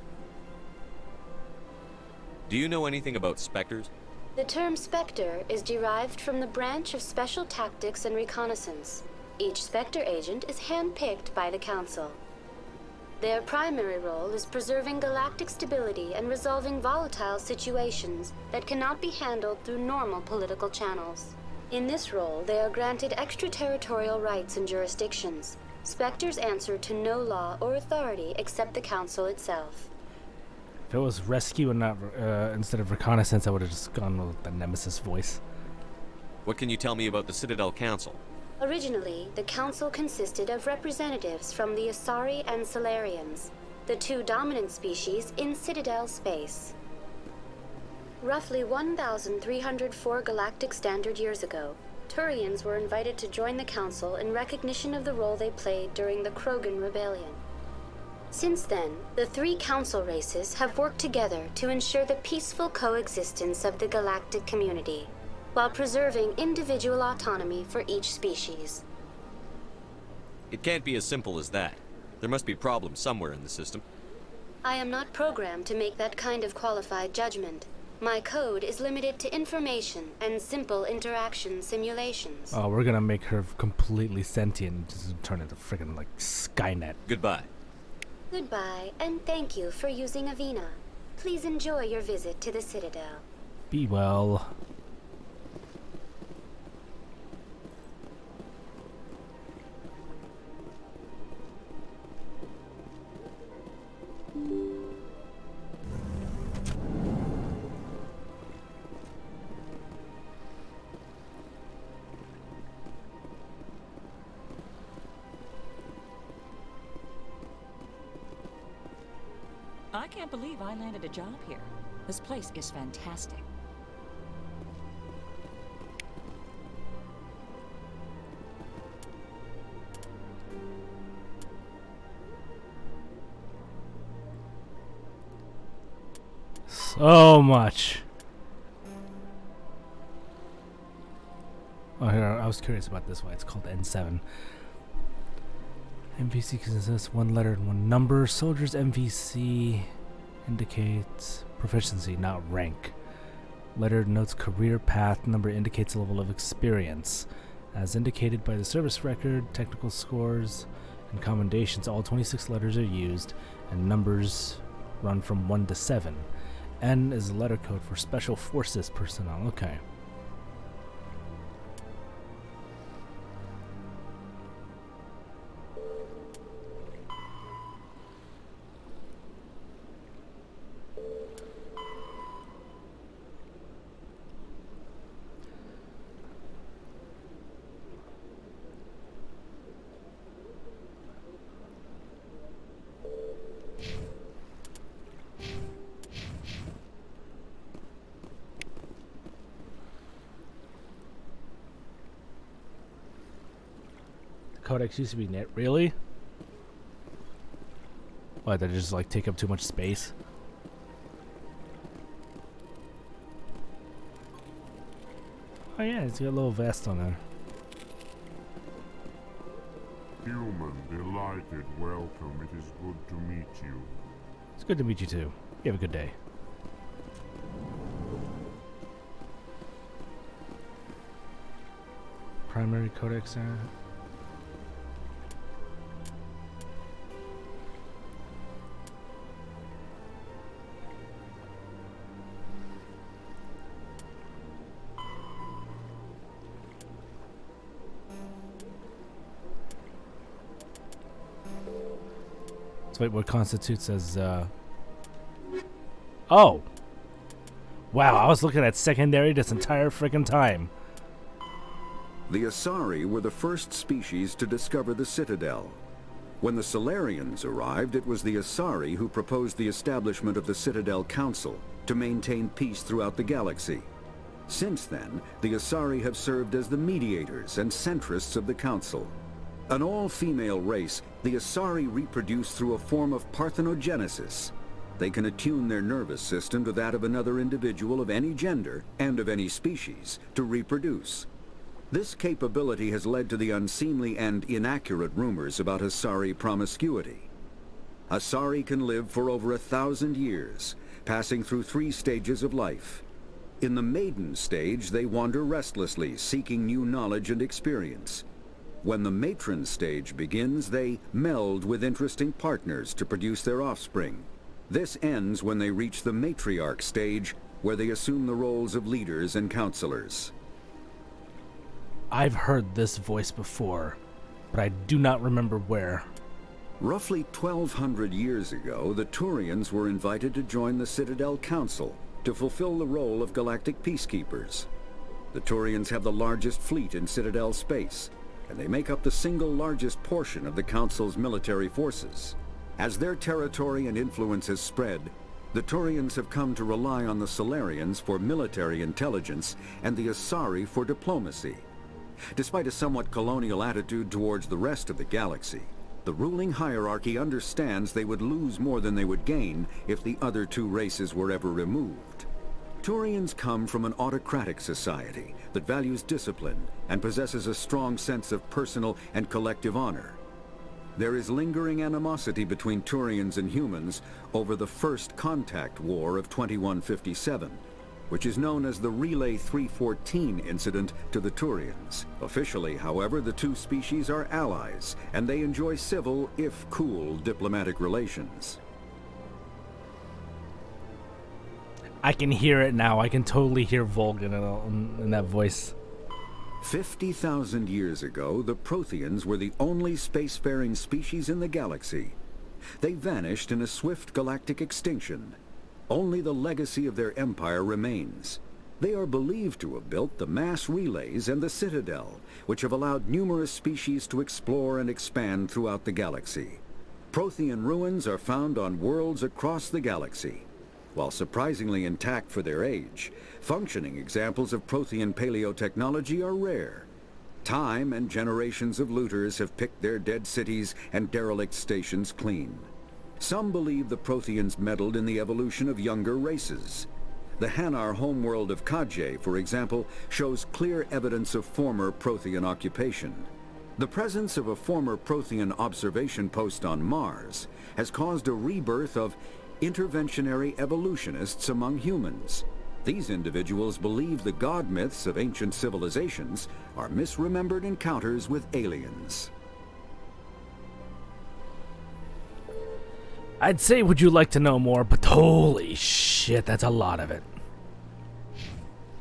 Do you know anything about specters? The term Spectre is derived from the branch of Special Tactics and Reconnaissance. Each Spectre agent is handpicked by the Council. Their primary role is preserving galactic stability and resolving volatile situations that cannot be handled through normal political channels. In this role, they are granted extraterritorial rights and jurisdictions. Spectres answer to no law or authority except the Council itself. If it was rescue and not instead of reconnaissance, I would have just gone with the Nemesis voice. What can you tell me about the Citadel Council? Originally, the Council consisted of representatives from the Asari and Solarians, the two dominant species in Citadel space. Roughly 1,304 galactic standard years ago, Turians were invited to join the Council in recognition of the role they played during the Krogan Rebellion. Since then, the three Council races have worked together to ensure the peaceful coexistence of the galactic community, while preserving individual autonomy for each species. It can't be as simple as that. There must be problems somewhere in the system. I am not programmed to make that kind of qualified judgment. My code is limited to information and simple interaction simulations. Oh, we're gonna make her completely sentient and just turn into friggin' like Skynet. Goodbye. Goodbye, and thank you for using Avina. Please enjoy your visit to the Citadel. Be well. I can't believe I landed a job here. This place is fantastic. So much. Oh, here, I was curious about this one. It's called N7. MVC consists one letter and one number. Soldier's MVC indicates proficiency, not rank. Letter denotes career path. Number indicates a level of experience. As indicated by the service record, technical scores, and commendations, all 26 letters are used, and numbers run from 1 to 7. N is the letter code for Special Forces personnel. Okay. Codex used to be net. Really? What, they just like take up too much space? Oh yeah, it's got a little vest on there. Human, delighted, welcome. It is good to meet you. It's good to meet you too. You have a good day. Primary codex center. Wait, what constitutes as, Oh! Wow, I was looking at secondary this entire freaking time. The Asari were the first species to discover the Citadel. When the Solarians arrived, it was the Asari who proposed the establishment of the Citadel Council to maintain peace throughout the galaxy. Since then, the Asari have served as the mediators and centrists of the Council. An all-female race, the Asari reproduce through a form of parthenogenesis. They can attune their nervous system to that of another individual of any gender and of any species to reproduce. This capability has led to the unseemly and inaccurate rumors about Asari promiscuity. Asari can live for over 1,000 years, passing through 3 stages of life. In the maiden stage, they wander restlessly, seeking new knowledge and experience. When the matron stage begins, they meld with interesting partners to produce their offspring. This ends when they reach the matriarch stage, where they assume the roles of leaders and counselors. I've heard this voice before, but I do not remember where. Roughly 1,200 years ago, the Turians were invited to join the Citadel Council to fulfill the role of galactic peacekeepers. The Turians have the largest fleet in Citadel space, and they make up the single largest portion of the Council's military forces. As their territory and influence has spread, the Turians have come to rely on the Solarians for military intelligence and the Asari for diplomacy. Despite a somewhat colonial attitude towards the rest of the galaxy, the ruling hierarchy understands they would lose more than they would gain if the other 2 races were ever removed. Turians come from an autocratic society that values discipline and possesses a strong sense of personal and collective honor. There is lingering animosity between Turians and humans over the First Contact War of 2157, which is known as the Relay 314 incident to the Turians. Officially, however, the 2 species are allies, and they enjoy civil, if cool, diplomatic relations. I can hear it now. I can totally hear Vulcan in that voice. 50,000 years ago, the Protheans were the only spacefaring species in the galaxy. They vanished in a swift galactic extinction. Only the legacy of their empire remains. They are believed to have built the mass relays and the Citadel, which have allowed numerous species to explore and expand throughout the galaxy. Prothean ruins are found on worlds across the galaxy. While surprisingly intact for their age, functioning examples of Prothean paleotechnology are rare. Time and generations of looters have picked their dead cities and derelict stations clean. Some believe the Protheans meddled in the evolution of younger races. The Hanar homeworld of Kajay, for example, shows clear evidence of former Prothean occupation. The presence of a former Prothean observation post on Mars has caused a rebirth of interventionary evolutionists among humans. These individuals believe the god myths of ancient civilizations are misremembered encounters with aliens. I'd say, would you like to know more? But holy shit, that's a lot of it.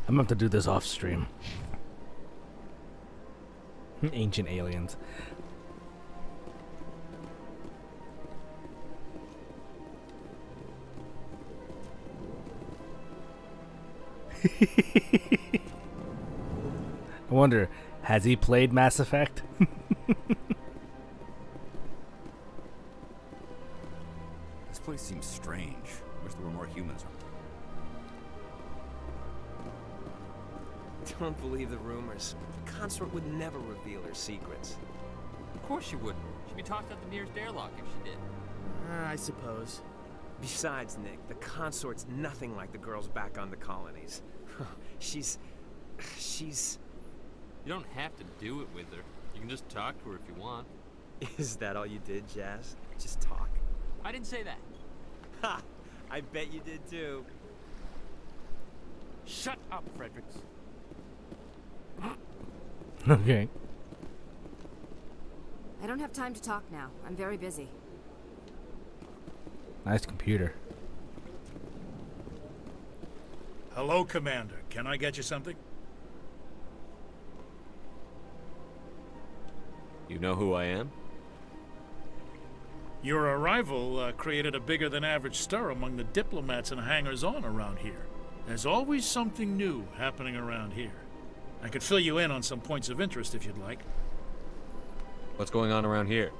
I'm gonna have to do this off stream. Ancient aliens. I wonder, has he played Mass Effect? This place seems strange. Wish there were more humans around. Don't believe the rumors. The consort would never reveal her secrets. Of course she wouldn't. She'd be talked at the nearest airlock if she did. I suppose. Besides, Nick, the consort's nothing like the girls back on the colonies. She's... You don't have to do it with her. You can just talk to her if you want. Is that all you did, Jazz? Just talk? I didn't say that. Ha! I bet you did too. Shut up, Fredericks. Okay. I don't have time to talk now. I'm very busy. Nice computer. Hello, Commander. Can I get you something? You know who I am? Your arrival created a bigger-than-average stir among the diplomats and hangers-on around here. There's always something new happening around here. I could fill you in on some points of interest if you'd like. What's going on around here?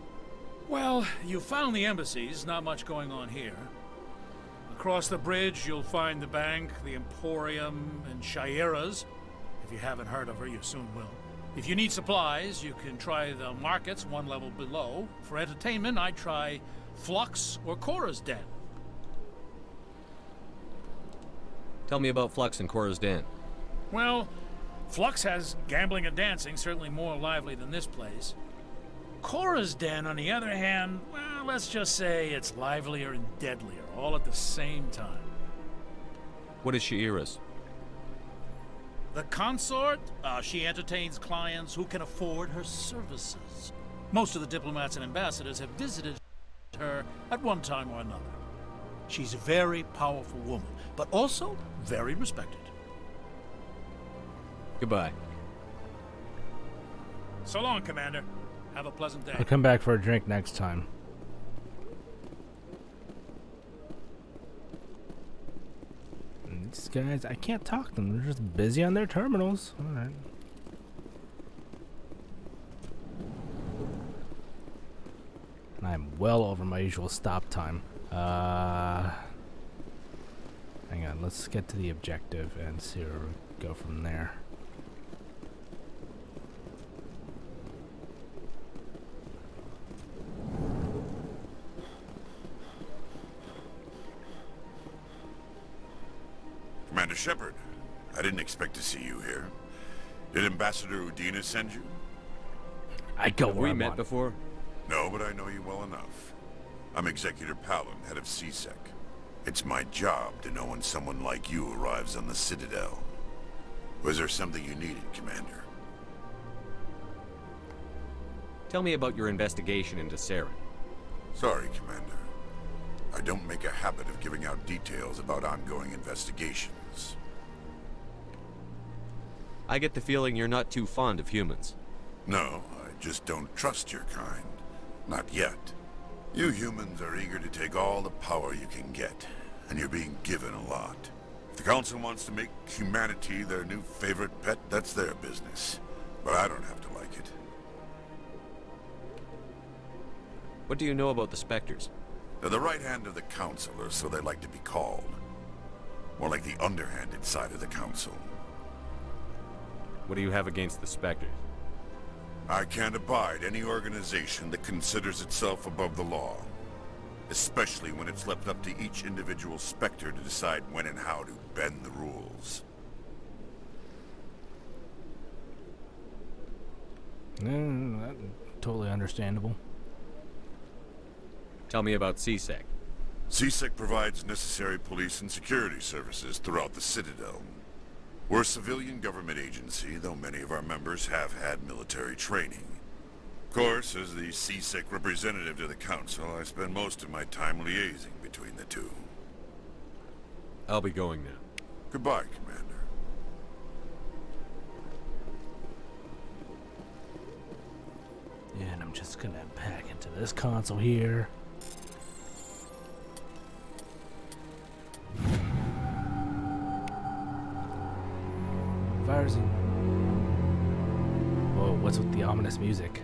Well, you found the embassies, not much going on here. Across the bridge, you'll find the bank, the Emporium, and Shaira's. If you haven't heard of her, you soon will. If you need supplies, you can try the markets one level below. For entertainment, I'd try Flux or Cora's Den. Tell me about Flux and Cora's Den. Well, Flux has gambling and dancing, certainly more lively than this place. Cora's Den, on the other hand, well, let's just say it's livelier and deadlier, all at the same time. What is Shaira's? The consort, she entertains clients who can afford her services. Most of the diplomats and ambassadors have visited her at one time or another. She's a very powerful woman, but also very respected. Goodbye. So long, Commander. Have a pleasant day. I'll come back for a drink next time. And these guys, I can't talk to them. They're just busy on their terminals. Alright. And I'm well over my usual stop time. Hang on, let's get to the objective and see where we go from there. Commander Shepard, I didn't expect to see you here. Did Ambassador Udina send you? I go Have where we I met want. before? No, but I know you well enough. I'm Executor Palin, head of CSEC. It's my job to know when someone like you arrives on the Citadel. Was there something you needed, Commander? Tell me about your investigation into Saren. Sorry, Commander. I don't make a habit of giving out details about ongoing investigations. I get the feeling you're not too fond of humans. No, I just don't trust your kind. Not yet. You humans are eager to take all the power you can get, and you're being given a lot. If the Council wants to make humanity their new favorite pet, that's their business. But I don't have to like it. What do you know about the Spectres? They're the right hand of the Council, or so they like to be called. More like the underhanded side of the Council. What do you have against the Spectres? I can't abide any organization that considers itself above the law. Especially when it's left up to each individual Spectre to decide when and how to bend the rules. Totally understandable. Tell me about CSEC. CSEC provides necessary police and security services throughout the Citadel. We're a civilian government agency, though many of our members have had military training. Of course, as the CSEC representative to the Council, I spend most of my time liaising between the two. I'll be going now. Goodbye, Commander. And I'm just gonna pack into this console here. Virusing. Whoa, what's with the ominous music?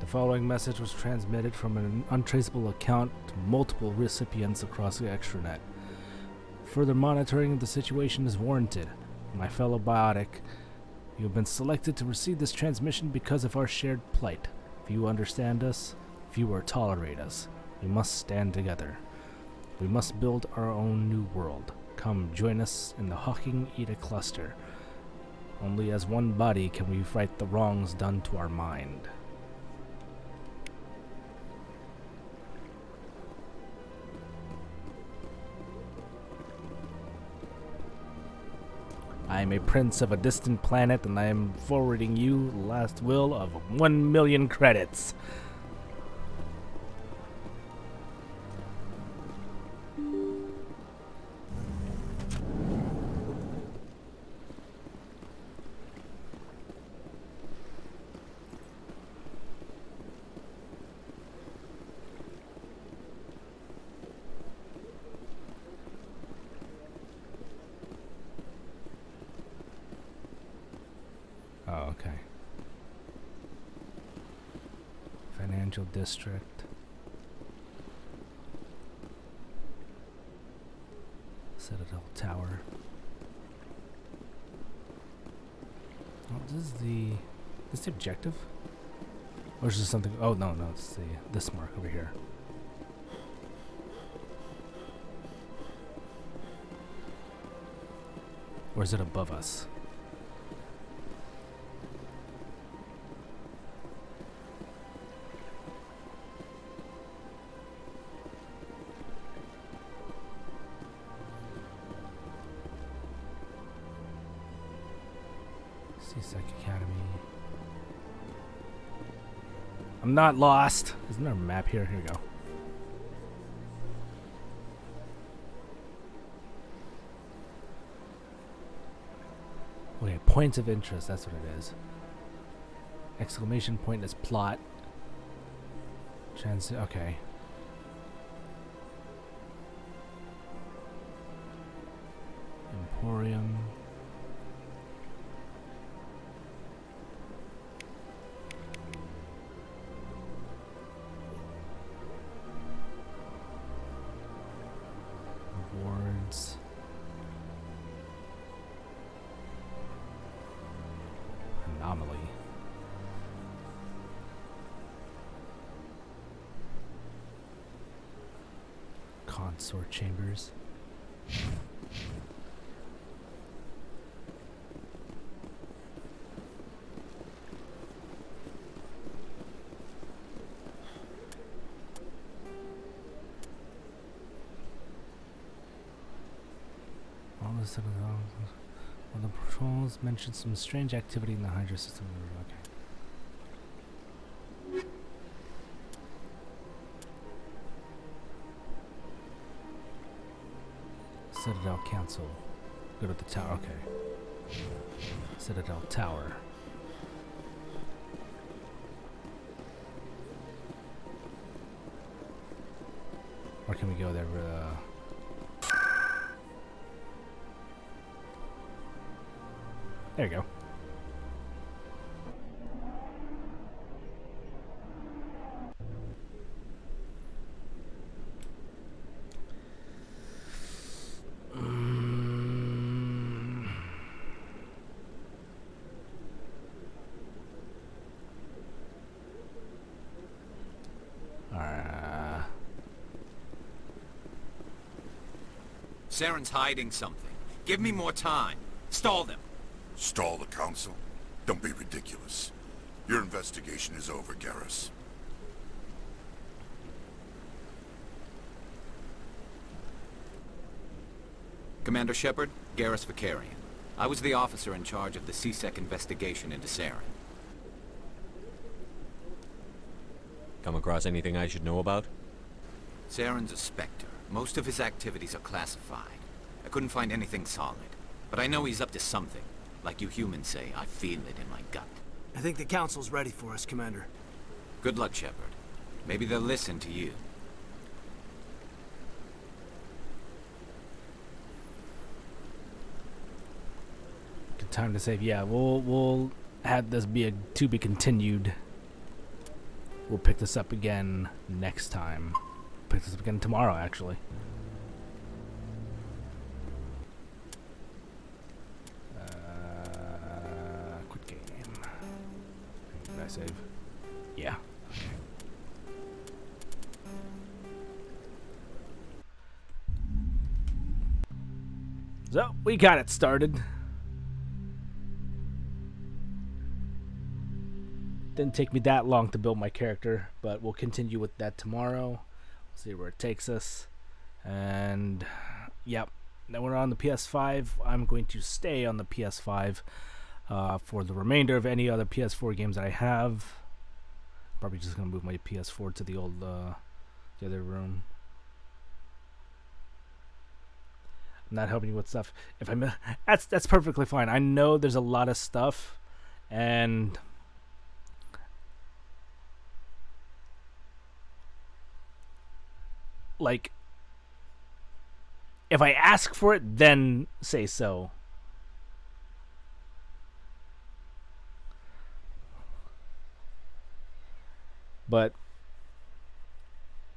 The following message was transmitted from an untraceable account to multiple recipients across the extranet. Further monitoring of the situation is warranted. My fellow biotic, you have been selected to receive this transmission because of our shared plight. If you understand us, if you will tolerate us, we must stand together. We must build our own new world. Come join us in the Hawking Eta cluster. Only as one body can we right the wrongs done to our mind. I am a prince of a distant planet, and I am forwarding you the last will of 1 million credits. Oh, okay. Financial district. Citadel Tower. Oh, this is the objective? Or is this something? Oh no, it's this mark over here. Or is it above us? CSEC Academy. I'm not lost. Isn't there a map here? Here we go. Okay, points of interest. That's what it is. Exclamation point is plot. Okay. Emporium. Awards. Anomaly. Consort chambers. Well, the patrols mentioned some strange activity in the Hydra system. Okay. Citadel Council. Go to the tower. Okay. Citadel Tower. Or can we go there? There you go. Saren's hiding something. Give me more time. Stall them. Stall the Council? Don't be ridiculous. Your investigation is over, Garrus. Commander Shepard, Garrus Vicarian. I was the officer in charge of the C-Sec investigation into Saren. Come across anything I should know about? Saren's a Spectre. Most of his activities are classified. I couldn't find anything solid. But I know he's up to something. Like you humans say, I feel it in my gut. I think the Council's ready for us, Commander. Good luck, Shepard. Maybe they'll listen to you. Good time to save. Yeah, we'll have this be a to be continued. We'll pick this up again next time. Pick this up again tomorrow, actually. Quit game. Did I save? Yeah. So, we got it started. Didn't take me that long to build my character, but we'll continue with that tomorrow. See where it takes us. And, yep. Now we're on the PS5. I'm going to stay on the PS5 for the remainder of any other PS4 games that I have. Probably just going to move my PS4 to the old, the other room. I'm not helping you with stuff. If I'm, that's perfectly fine. I know there's a lot of stuff, and like, if I ask for it, then say so. But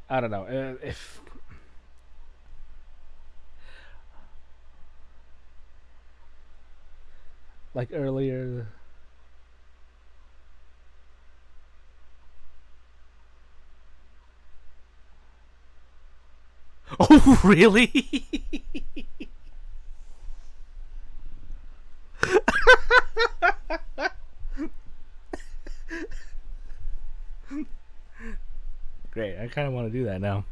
I don't know if like earlier. Oh, really? Great, I kind of want to do that now.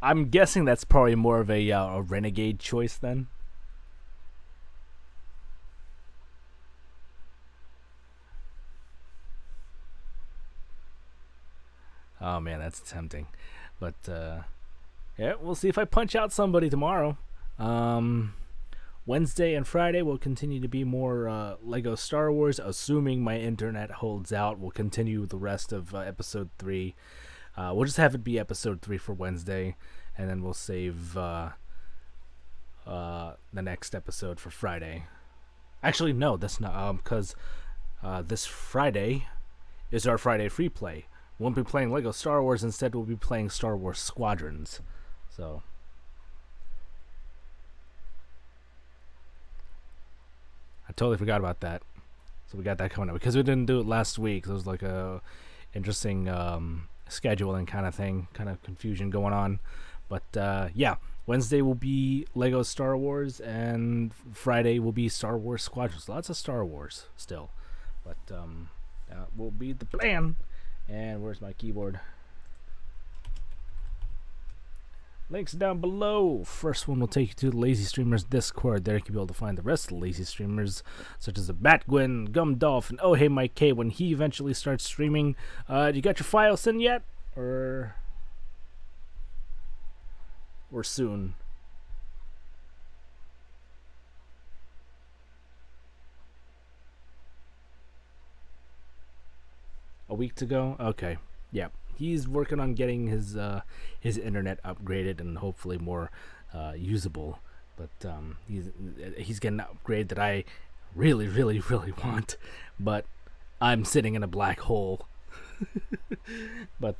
I'm guessing that's probably more of a renegade choice then. Oh man, that's tempting. But yeah, we'll see if I punch out somebody tomorrow. Wednesday and Friday will continue to be more Lego Star Wars, assuming my internet holds out. We'll continue the rest of episode 3. We'll just have it be episode 3 for Wednesday, and then we'll save the next episode for Friday. Actually, no, that's not, because this Friday is our Friday free play. We won't be playing Lego Star Wars. Instead, we'll be playing Star Wars Squadrons. So I totally forgot about that. So we got that coming up because we didn't do it last week. So it was like a interesting scheduling kind of thing, kind of confusion going on. But yeah, Wednesday will be Lego Star Wars, and Friday will be Star Wars Squadrons. Lots of Star Wars still, but that will be the plan. And where's my keyboard? Links down below. First one will take you to the Lazy Streamers Discord. There you can be able to find the rest of the Lazy Streamers, such as the Batgwin, Gumdolph, and Oh Hey Mike K when he eventually starts streaming. You got your files in yet? Or soon? A week to go? Okay. Yeah. He's working on getting his internet upgraded and hopefully more usable. But he's getting an upgrade that I really, really, really want. But I'm sitting in a black hole. But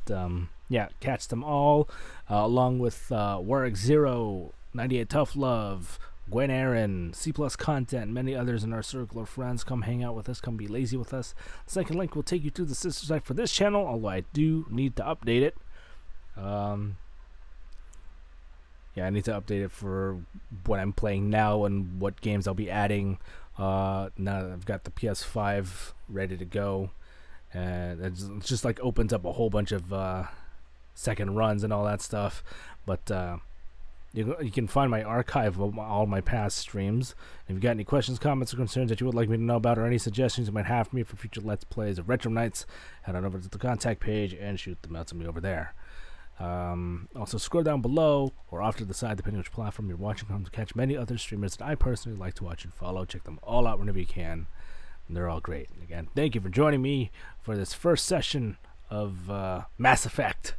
yeah, catch them all along with Warwick Zero, 98 Tough Love, Gwen Aaron, C+ Content, many others in our circle of friends. Come hang out with us. Come be lazy with us. The second link will take you to the sister site for this channel, although I do need to update it. Yeah, yeah, I need to update it for what I'm playing now and what games I'll be adding. Now that I've got the PS5 ready to go, and it just like opens up a whole bunch of second runs and all that stuff. But you can find my archive of all my past streams. If you've got any questions, comments, or concerns that you would like me to know about, or any suggestions you might have for me for future Let's Plays of Retro Nights, head on over to the contact page and shoot them out to me over there. Also, scroll down below or off to the side, depending on which platform you're watching from, to catch many other streamers that I personally like to watch and follow. Check them all out whenever you can. And they're all great. And again, thank you for joining me for this first session of Mass Effect.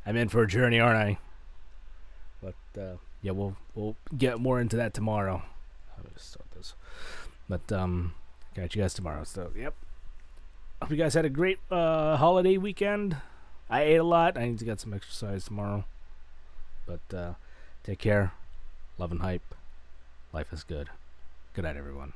I'm in for a journey, aren't I? But yeah, we'll get more into that tomorrow. I'll just start this. But got you guys tomorrow. So yep. Hope you guys had a great holiday weekend. I ate a lot. I need to get some exercise tomorrow. But take care. Love and hype. Life is good. Good night, everyone.